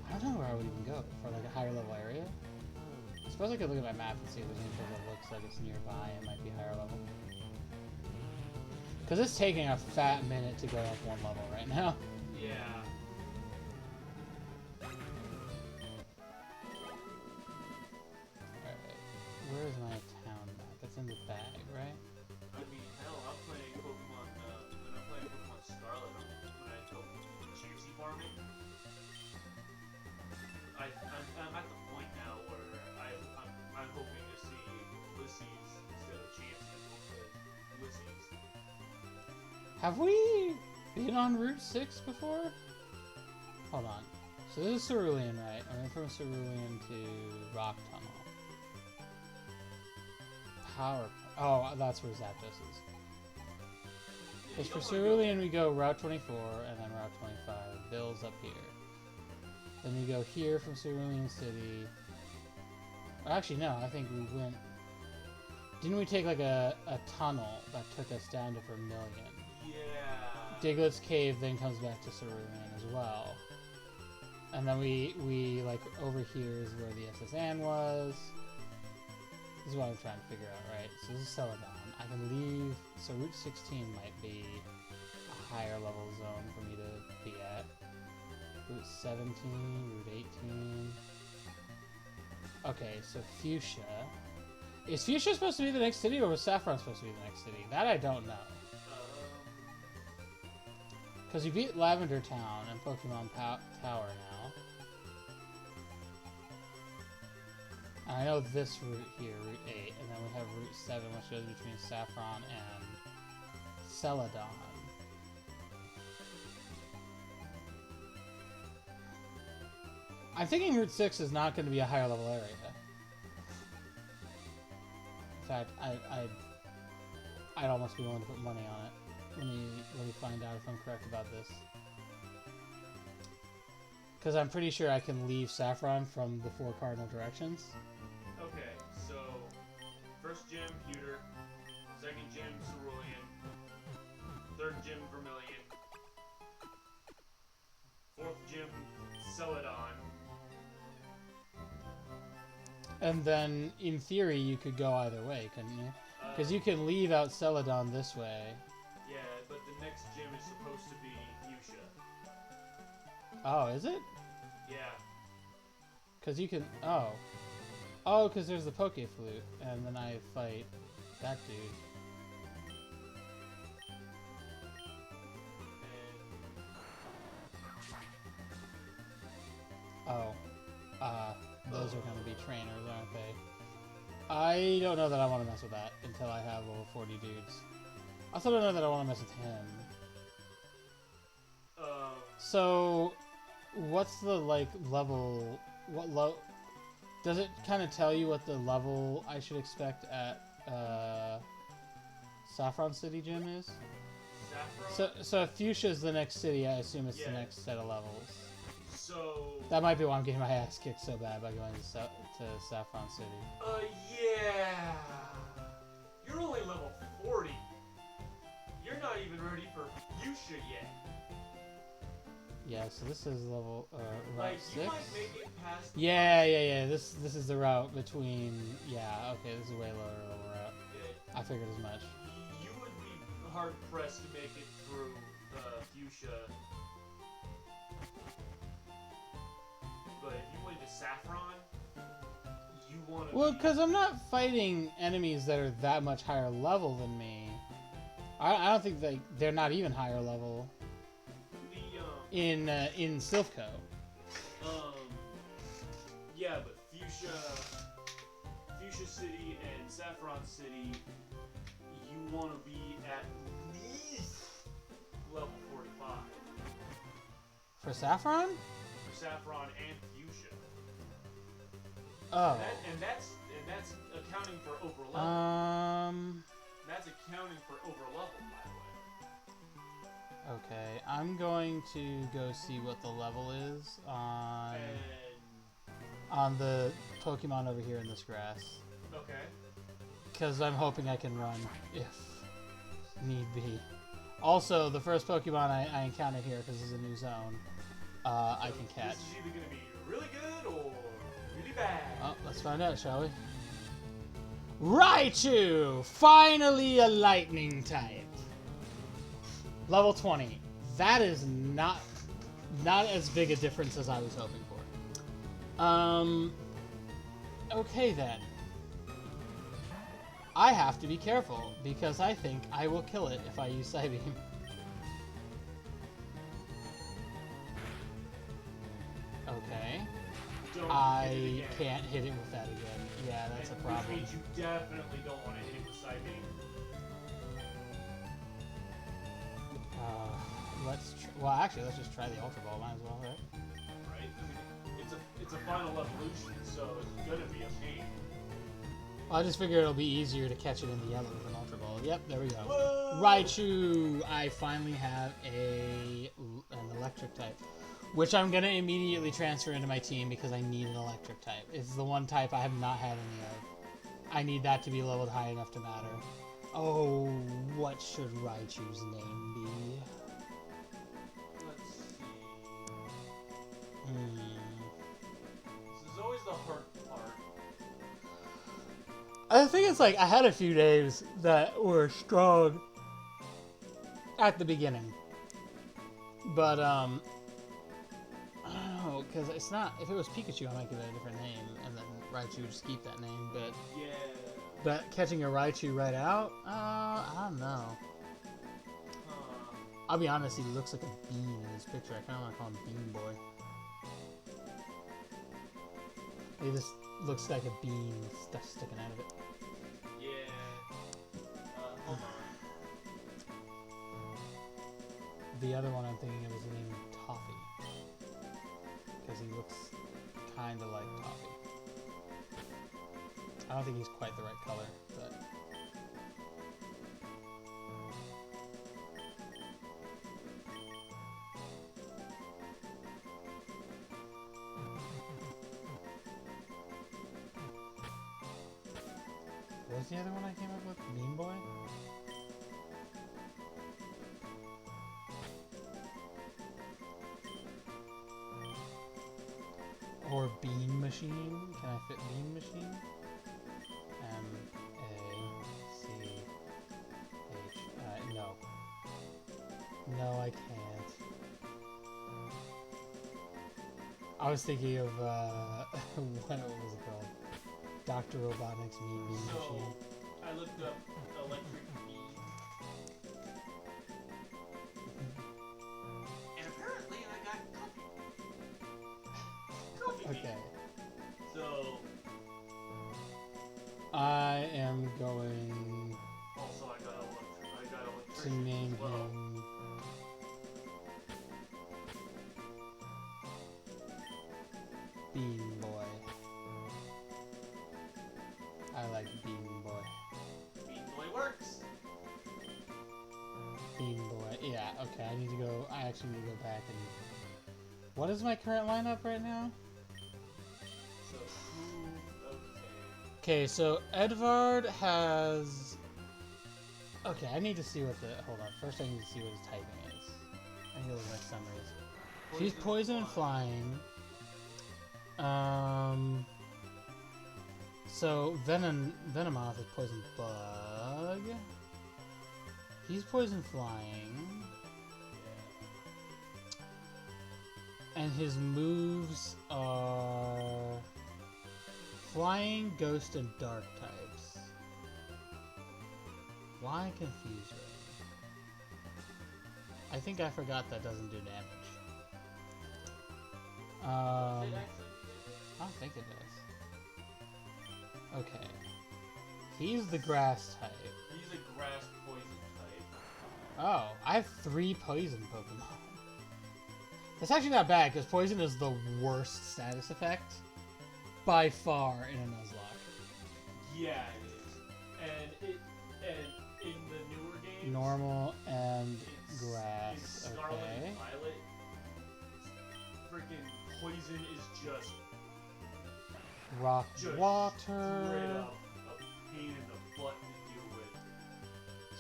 I don't know where I would even go for like a higher level area. I suppose I could look at my map and see if there's anything that looks like it's nearby and might be higher level. Because it's taking a fat minute to go up one level right now. Yeah. Alright, where's my town map? It's in the bag, right? I mean, hell, I'm playing Pokemon, when I'm playing Pokemon Scarlet, when I go GMC farming, I'm at the point now where I'm hoping to see Ulysses instead of GMC instead of Ulysses. Have we been on Route 6 before? Hold on. So this is Cerulean, right? I went from Cerulean to Rock Tunnel. Power... Oh, that's where Zapdos is. Because for Cerulean we go Route 24, and then Route 25. Bill's up here. Then we go here from Cerulean City. Or actually, no, I think we went... Didn't we take like a tunnel that took us down to Vermilion? Yeah. Diglett's Cave then comes back to Cerulean as well. And then we like, over here is where the SS Anne was. This is what I'm trying to figure out, right? So this is Celadon. I can leave, so Route 16 might be a higher level zone for me to be at. Route 17, Route 18. Okay, so Fuchsia. Is Fuchsia supposed to be the next city, or was Saffron supposed to be the next city? That I don't know. Because you beat Lavender Town and Pokemon Tower now. And I know this route here, Route 8, and then we have Route 7, which goes between Saffron and Celadon. I'm thinking Route 6 is not going to be a higher level area. In fact, I'd almost be willing to put money on it. Let me find out if I'm correct about this. Because I'm pretty sure I can leave Saffron from the 4 cardinal directions. Okay. First gym, Pewter. Second gym, Cerulean. Third gym, Vermilion. Fourth gym, Celadon. And then, in theory, you could go either way, couldn't you? Because you can leave out Celadon this way. Yeah, but the next gym is supposed to be Fuchsia. Oh, is it? Yeah. Because you can... Oh. Oh, because there's the Poke Flute, and then I fight that dude. Oh. Those are going to be trainers, aren't they? I don't know that I want to mess with that until I have over 40 dudes. I also don't know that I want to mess with him. So, what's the, like, level... What does it kind of tell you what the level I should expect at, Saffron City Gym is? Saffron? So if Fuchsia's the next city, I assume it's the Yeah. next set of levels. So... That might be why I'm getting my ass kicked so bad by going to Saffron City. Yeah. You're only level 40. You're not even ready for Fuchsia yet. Yeah, so this is level, route Like, 6? you might make it past... Yeah, this is the route between, yeah, okay, this is a way lower level route. Yeah. I figured as much. You would be hard-pressed to make it through Fuchsia. But if you went to Saffron, you want to Well, because I'm not fighting enemies that are that much higher level than me. I don't think they're not even higher level in Silphco. Yeah, but Fuchsia City and Saffron City, you want to be at least level 45. For Saffron? For Saffron and Fuchsia. Oh. And that's accounting for overlevel. That's accounting for overlevel, by the way. Okay, I'm going to go see what the level is on the Pokemon over here in this grass. Okay. Because I'm hoping I can run if need be. Also, the first Pokemon I encounter here, because it's a new zone, I can catch. This is either going to be really good or really bad. Oh, let's find out, shall we? Raichu! Finally a lightning type. Level 20. That is not as big a difference as I was hoping for. Okay then. I have to be careful, because I think I will kill it if I use Psybeam. Okay. I can't hit it with that again. Yeah, that's a problem. Which means you definitely don't want to hit it with Psybeam. Well, actually, let's just try the Ultra Ball. Might as well, right? Right? I mean, it's a final evolution, so it's gonna be a pain. Well, I just figure it'll be easier to catch it in the yellow with an Ultra Ball. Yep, there we go. Whoa! Raichu! I finally have an electric type, which I'm gonna immediately transfer into my team because I need an electric type. It's the one type I have not had any of. I need that to be leveled high enough to matter. Oh, what should Raichu's name be? Let's see. This is Hmm. always the hard part. I think it's like I had a few days that were strong at the beginning, but I don't know, because it's not. If it was Pikachu, I might give it a different name, and then Raichu would just keep that name. But catching a Raichu right out, I don't know. I'll be honest, he looks like a bean in his picture. I kind of want to call him Bean Boy. He just looks like a bean with stuff sticking out of it. Yeah. Hold on. The other one I'm thinking of is named Toffee. Because he looks kind of like Toffee. I don't think he's quite the right color, but... What was the other one I came up with? Bean Boy? Or Bean Machine? Can I fit Bean Machine? M-A-C-H. No. No, I can't. I was thinking of, what was it called? Dr. Robotnik's Mean Bean Machine. I looked up electric bean. And apparently I got coffee bean. Okay. So I am going also I got to electricity name as well. him Bean Boy. I like Bean Boy. Bean Boy works. Bean Boy. Yeah, okay, I actually need to go back and... What is my current lineup right now? So who? Okay, so Edvard has... Okay, I need to see what the... Hold on, first I need to see what his typing is. I need to look at my summaries. She's poison and flying. So Venomoth is poison bug. He's poison flying. And his moves are flying, ghost, and dark types. Why confusion? I think I forgot that doesn't do damage. I don't think it does. Okay. He's the grass type. He's a grass poison type. Oh, I have 3 poison Pokemon. That's actually not bad, because poison is the worst status effect by far in a Nuzlocke. Yeah, it is. And in the newer games, Normal and it's grass. Scarlet Okay. and Violet. Freaking poison is just Rock, water. straight up a pain in the butt to deal with.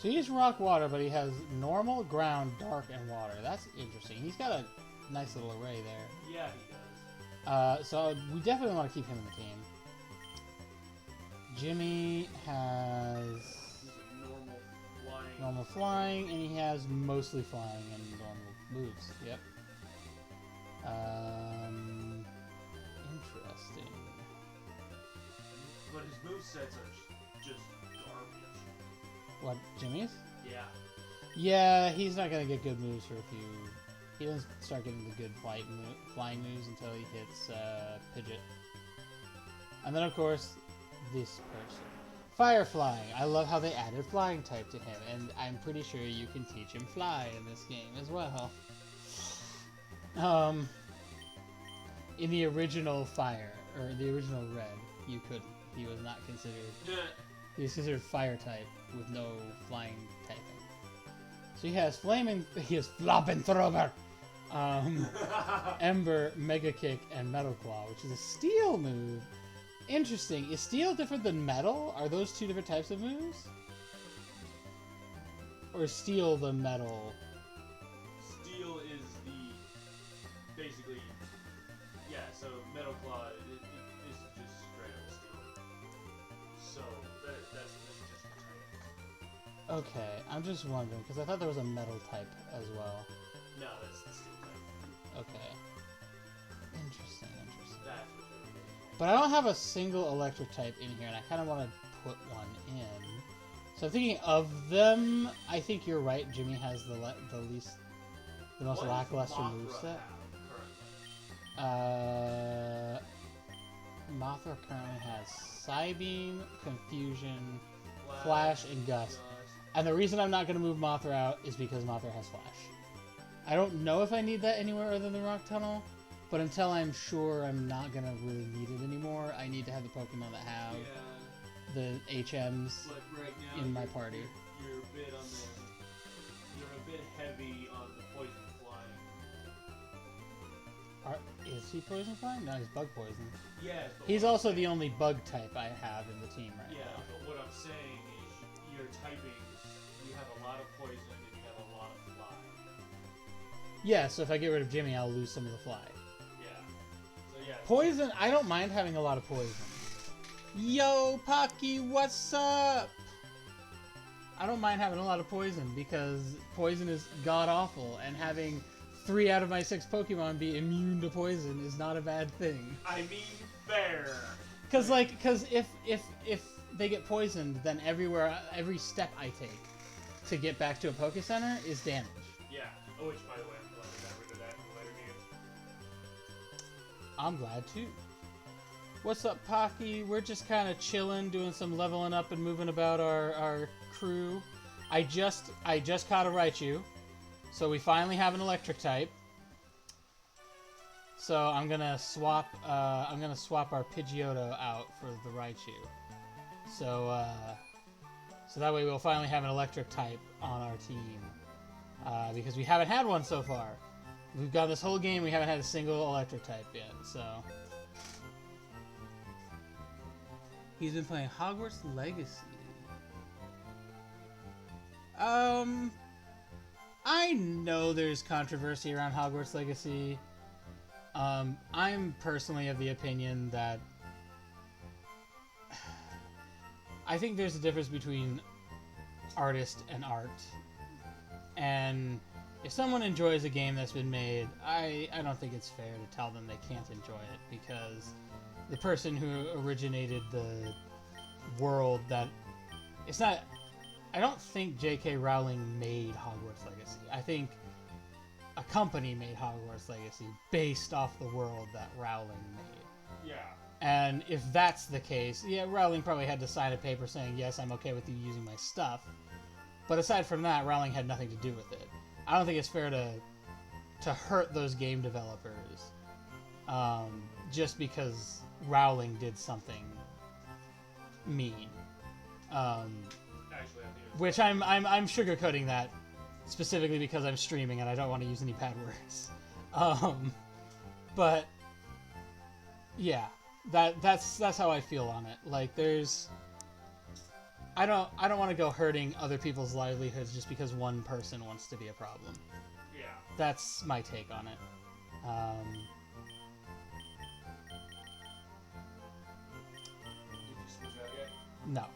So he's rock water, but he has normal, ground, dark, and water. That's interesting. He's got a nice little array there. Yeah, he does. So we definitely want to keep him in the team. Jimmy has He's a normal flying. normal flying, and he has mostly flying and normal moves. Yep. Interesting. But his movesets are just garbage. What, Jimmy's? Yeah. Yeah, he's not gonna get good moves for a few. He doesn't start getting the good flying moves until he hits Pidgeot. And then, of course, this person. Fire flying. I love how they added flying type to him, and I'm pretty sure you can teach him fly in this game as well. In the original Fire, or the original Red, you couldn't. He was not considered... He was considered Fire type with no flying typing. So he has he has Floppenthrower, Ember, Mega Kick, and Metal Claw, which is a Steel move. Interesting. Is Steel different than Metal? Are those 2 different types of moves? Or is Steel the Metal? Steel is the basically, yeah. So Metal Claw is just straight up steel. So that's just the type. Okay, I'm just wondering because I thought there was a Metal type as well. No, that's the steel type. Okay. Interesting. That's what you're doing. But I don't have a single electric type in here, and I kind of want to put one in. So I'm thinking of them. I think you're right. Jimmy has the most What lackluster does Mothra moveset. have currently? Mothra currently has Psybeam, Confusion, Flash, and Gust. And the reason I'm not going to move Mothra out is because Mothra has Flash. I don't know if I need that anywhere other than the Rock Tunnel, but until I'm sure I'm not going to really need it anymore, I need to have the Pokemon that have the HMs But right now, in my party. You're a bit heavy on the poison flying. Is he poison flying? No, he's bug poison. Yes. But He's also the only bug type I have in the team right Yeah, now. but what I'm saying is your typing, you have a lot of poison and you have a lot of fly. Yeah, so if I get rid of Jimmy, I'll lose some of the fly. Yeah. So yeah. Poison, I don't mind having a lot of poison. Yo, Pocky, what's up? I don't mind having a lot of poison because poison is god-awful, and having 3 out of my 6 Pokemon be immune to poison is not a bad thing. I mean, fair. Cause if they get poisoned, then every step I take to get back to a Poke Center is damage. Yeah. Oh, which, by the way, I'm glad I got rid of that in the later games. I'm glad too. What's up, Pocky? We're just kind of chilling, doing some leveling up and moving about our crew. I just caught a Raichu, so we finally have an electric type. So I'm gonna swap our Pidgeotto out for the Raichu. So that way we'll finally have an electric type on our team. Because we haven't had one so far. We've gone this whole game, we haven't had a single electric type yet, so. He's been playing Hogwarts Legacy. I know there's controversy around Hogwarts Legacy. I'm personally of the opinion that I think there's a difference between artist and art. And if someone enjoys a game that's been made, I don't think it's fair to tell them they can't enjoy it, because the person who originated the world that... It's not... I don't think J.K. Rowling made Hogwarts Legacy. I think a company made Hogwarts Legacy based off the world that Rowling made. Yeah. And if that's the case, yeah, Rowling probably had to sign a paper saying, yes, I'm okay with you using my stuff. But aside from that, Rowling had nothing to do with it. I don't think it's fair to hurt those game developers just because Rowling did something mean. Actually, I think Which I'm sugarcoating that specifically because I'm streaming and I don't want to use any bad words. But yeah, that's how I feel on it. Like I don't want to go hurting other people's livelihoods just because one person wants to be a problem. Yeah. That's my take on it. Did you switch out yet? No,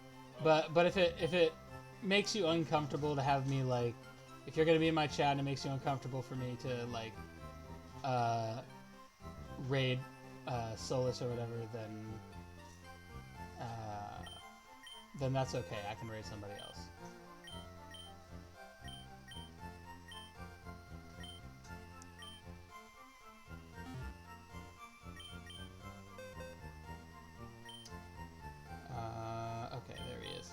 but if it makes you uncomfortable to have me, like, if you're gonna be in my chat and it makes you uncomfortable for me to like raid Solus or whatever, then that's okay. I can raid somebody else. Okay, there he is.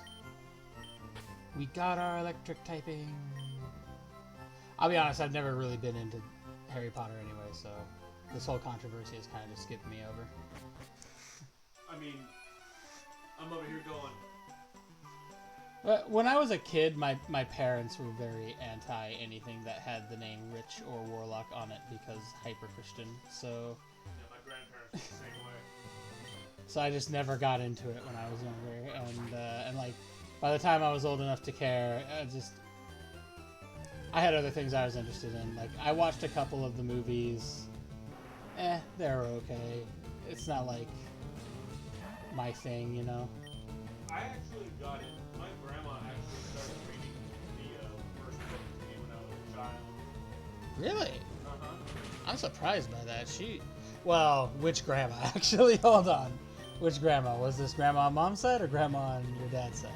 We got our electric typing. I'll be honest, I've never really been into Harry Potter anyway, so this whole controversy has kind of just skipped me over. I mean, I'm over here going. When I was a kid, my parents were very anti anything that had the name Witch or Warlock on it because hyper-Christian, so... Yeah, my grandparents were the same way. So I just never got into it when I was younger, and like, by the time I was old enough to care, I had other things I was interested in. Like, I watched a couple of the movies. They were okay. It's not like my thing, you know? I actually got it. My grandma actually started reading the first book to me when I was a child. Really? Uh-huh. I'm surprised by that. Well, which grandma? Actually, hold on. Which grandma? Was this grandma on mom's side or grandma on your dad's side?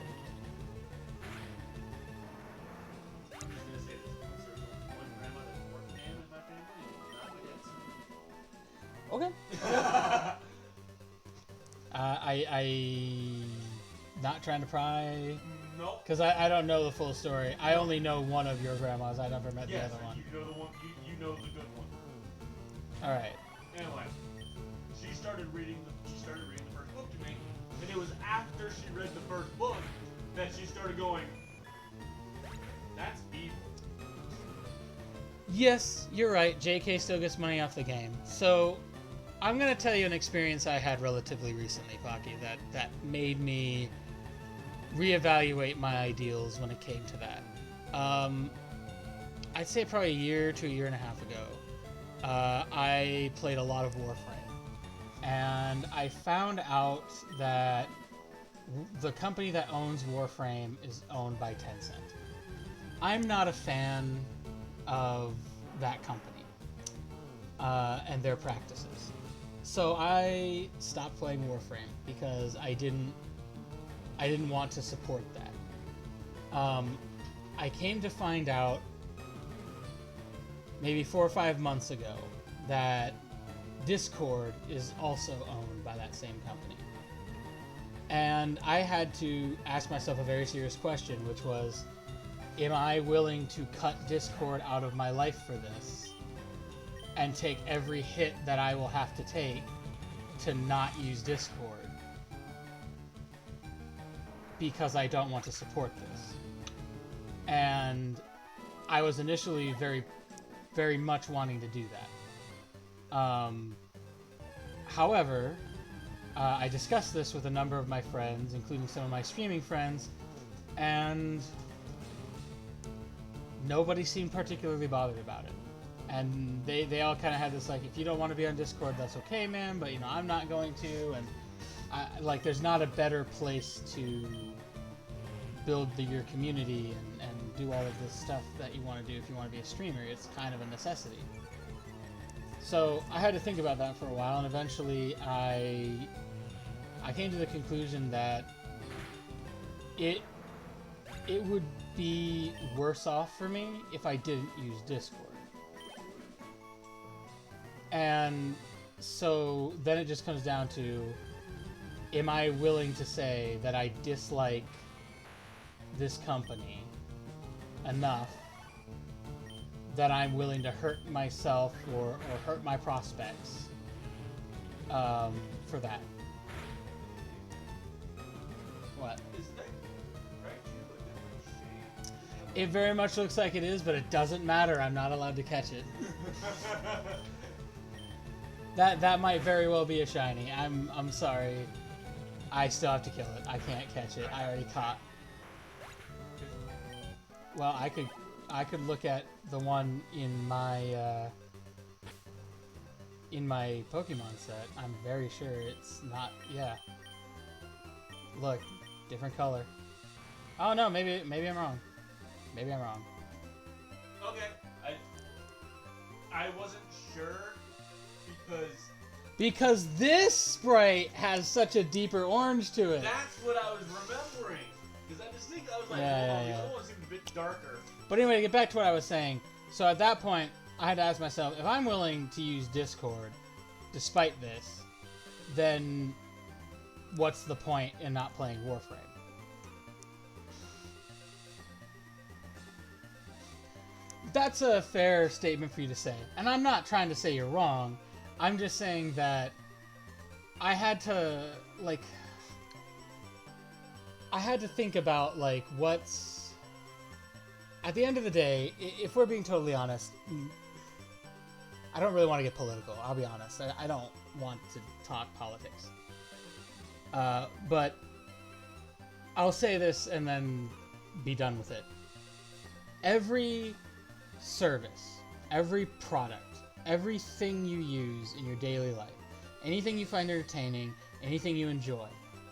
I'm just gonna say this. There's one grandma that worked in my family, not my dad's. Okay. I not trying to pry. Nope. Because I don't know the full story. I only know one of your grandmas. I never met the other one. You know the one. You know the good one. All right. Anyway, she started reading the first book to me, and it was after she read the first book that she started going, "That's evil." Yes, you're right. JK still gets money off the game. So, I'm gonna tell you an experience I had relatively recently, Pocky, that made me reevaluate my ideals when it came to that. I'd say probably a year to a year and a half ago, I played a lot of Warframe, and I found out that the company that owns Warframe is owned by Tencent. I'm not a fan of that company and their practices. So I stopped playing Warframe because I didn't want to support that. I came to find out maybe 4 or 5 months ago that Discord is also owned by that same company. And I had to ask myself a very serious question, which was, am I willing to cut Discord out of my life for this and take every hit that I will have to take to not use Discord because I don't want to support this? And I was initially very, very much wanting to do that. However, I discussed this with a number of my friends, including some of my streaming friends, and nobody seemed particularly bothered about it. And they all kind of had this, like, if you don't want to be on Discord, that's okay, man, but, you know, I'm not going to, and, like, there's not a better place to build your community and do all of this stuff that you want to do if you want to be a streamer. It's kind of a necessity. So I had to think about that for a while, and eventually I came to the conclusion that it would be worse off for me if I didn't use Discord. And so then it just comes down to, am I willing to say that I dislike this company enough that I'm willing to hurt myself or hurt my prospects for that? What? Is that Raichu a different shade? It very much looks like it is, but it doesn't matter. I'm not allowed to catch it. That might very well be a shiny. I'm sorry. I still have to kill it. I can't catch it. I already caught. Well, I could look at the one in my Pokemon set. I'm very sure it's not. Yeah. Look, different color. Oh no, maybe I'm wrong. Maybe I'm wrong. Okay, I wasn't sure because this sprite has such a deeper orange to it. That's what I was remembering. Because I distinctly, I was like, Yeah. the other one seemed a bit darker. But anyway, to get back to what I was saying, so at that point, I had to ask myself, if I'm willing to use Discord, despite this, then what's the point in not playing Warframe? That's a fair statement for you to say. And I'm not trying to say you're wrong. I'm just saying that I had to, like, think about, like, what's... At the end of the day, if we're being totally honest, I don't really want to get political, I'll be honest. I don't want to talk politics. But I'll say this and then be done with it. Every service, every product, everything you use in your daily life, anything you find entertaining, anything you enjoy,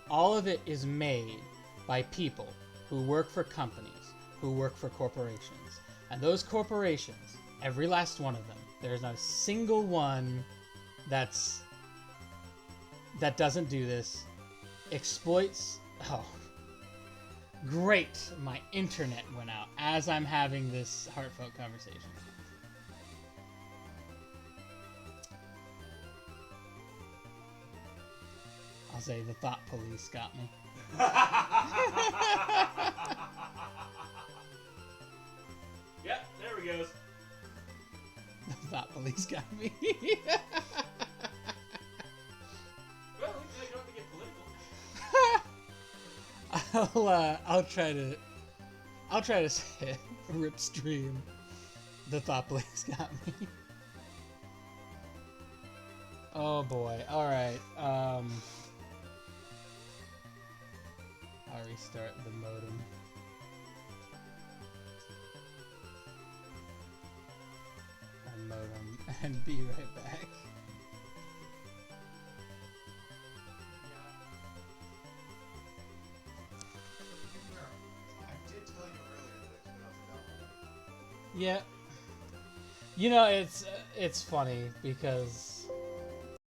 all of it is made by people who work for companies, who work for corporations. And those corporations, every last one of them, there's not a single one that doesn't do this, exploits... Oh, great, my internet went out as I'm having this heartfelt conversation. I'll say the thought police got me. Yep, there we go. The thought police got me. Well, at least I don't have to get political. I'll try to say it. Rip stream. The thought police got me. Oh boy. Alright. I'll restart the modem. And be right back. I did tell you earlier that I took it off the download. Yeah. You know, it's funny because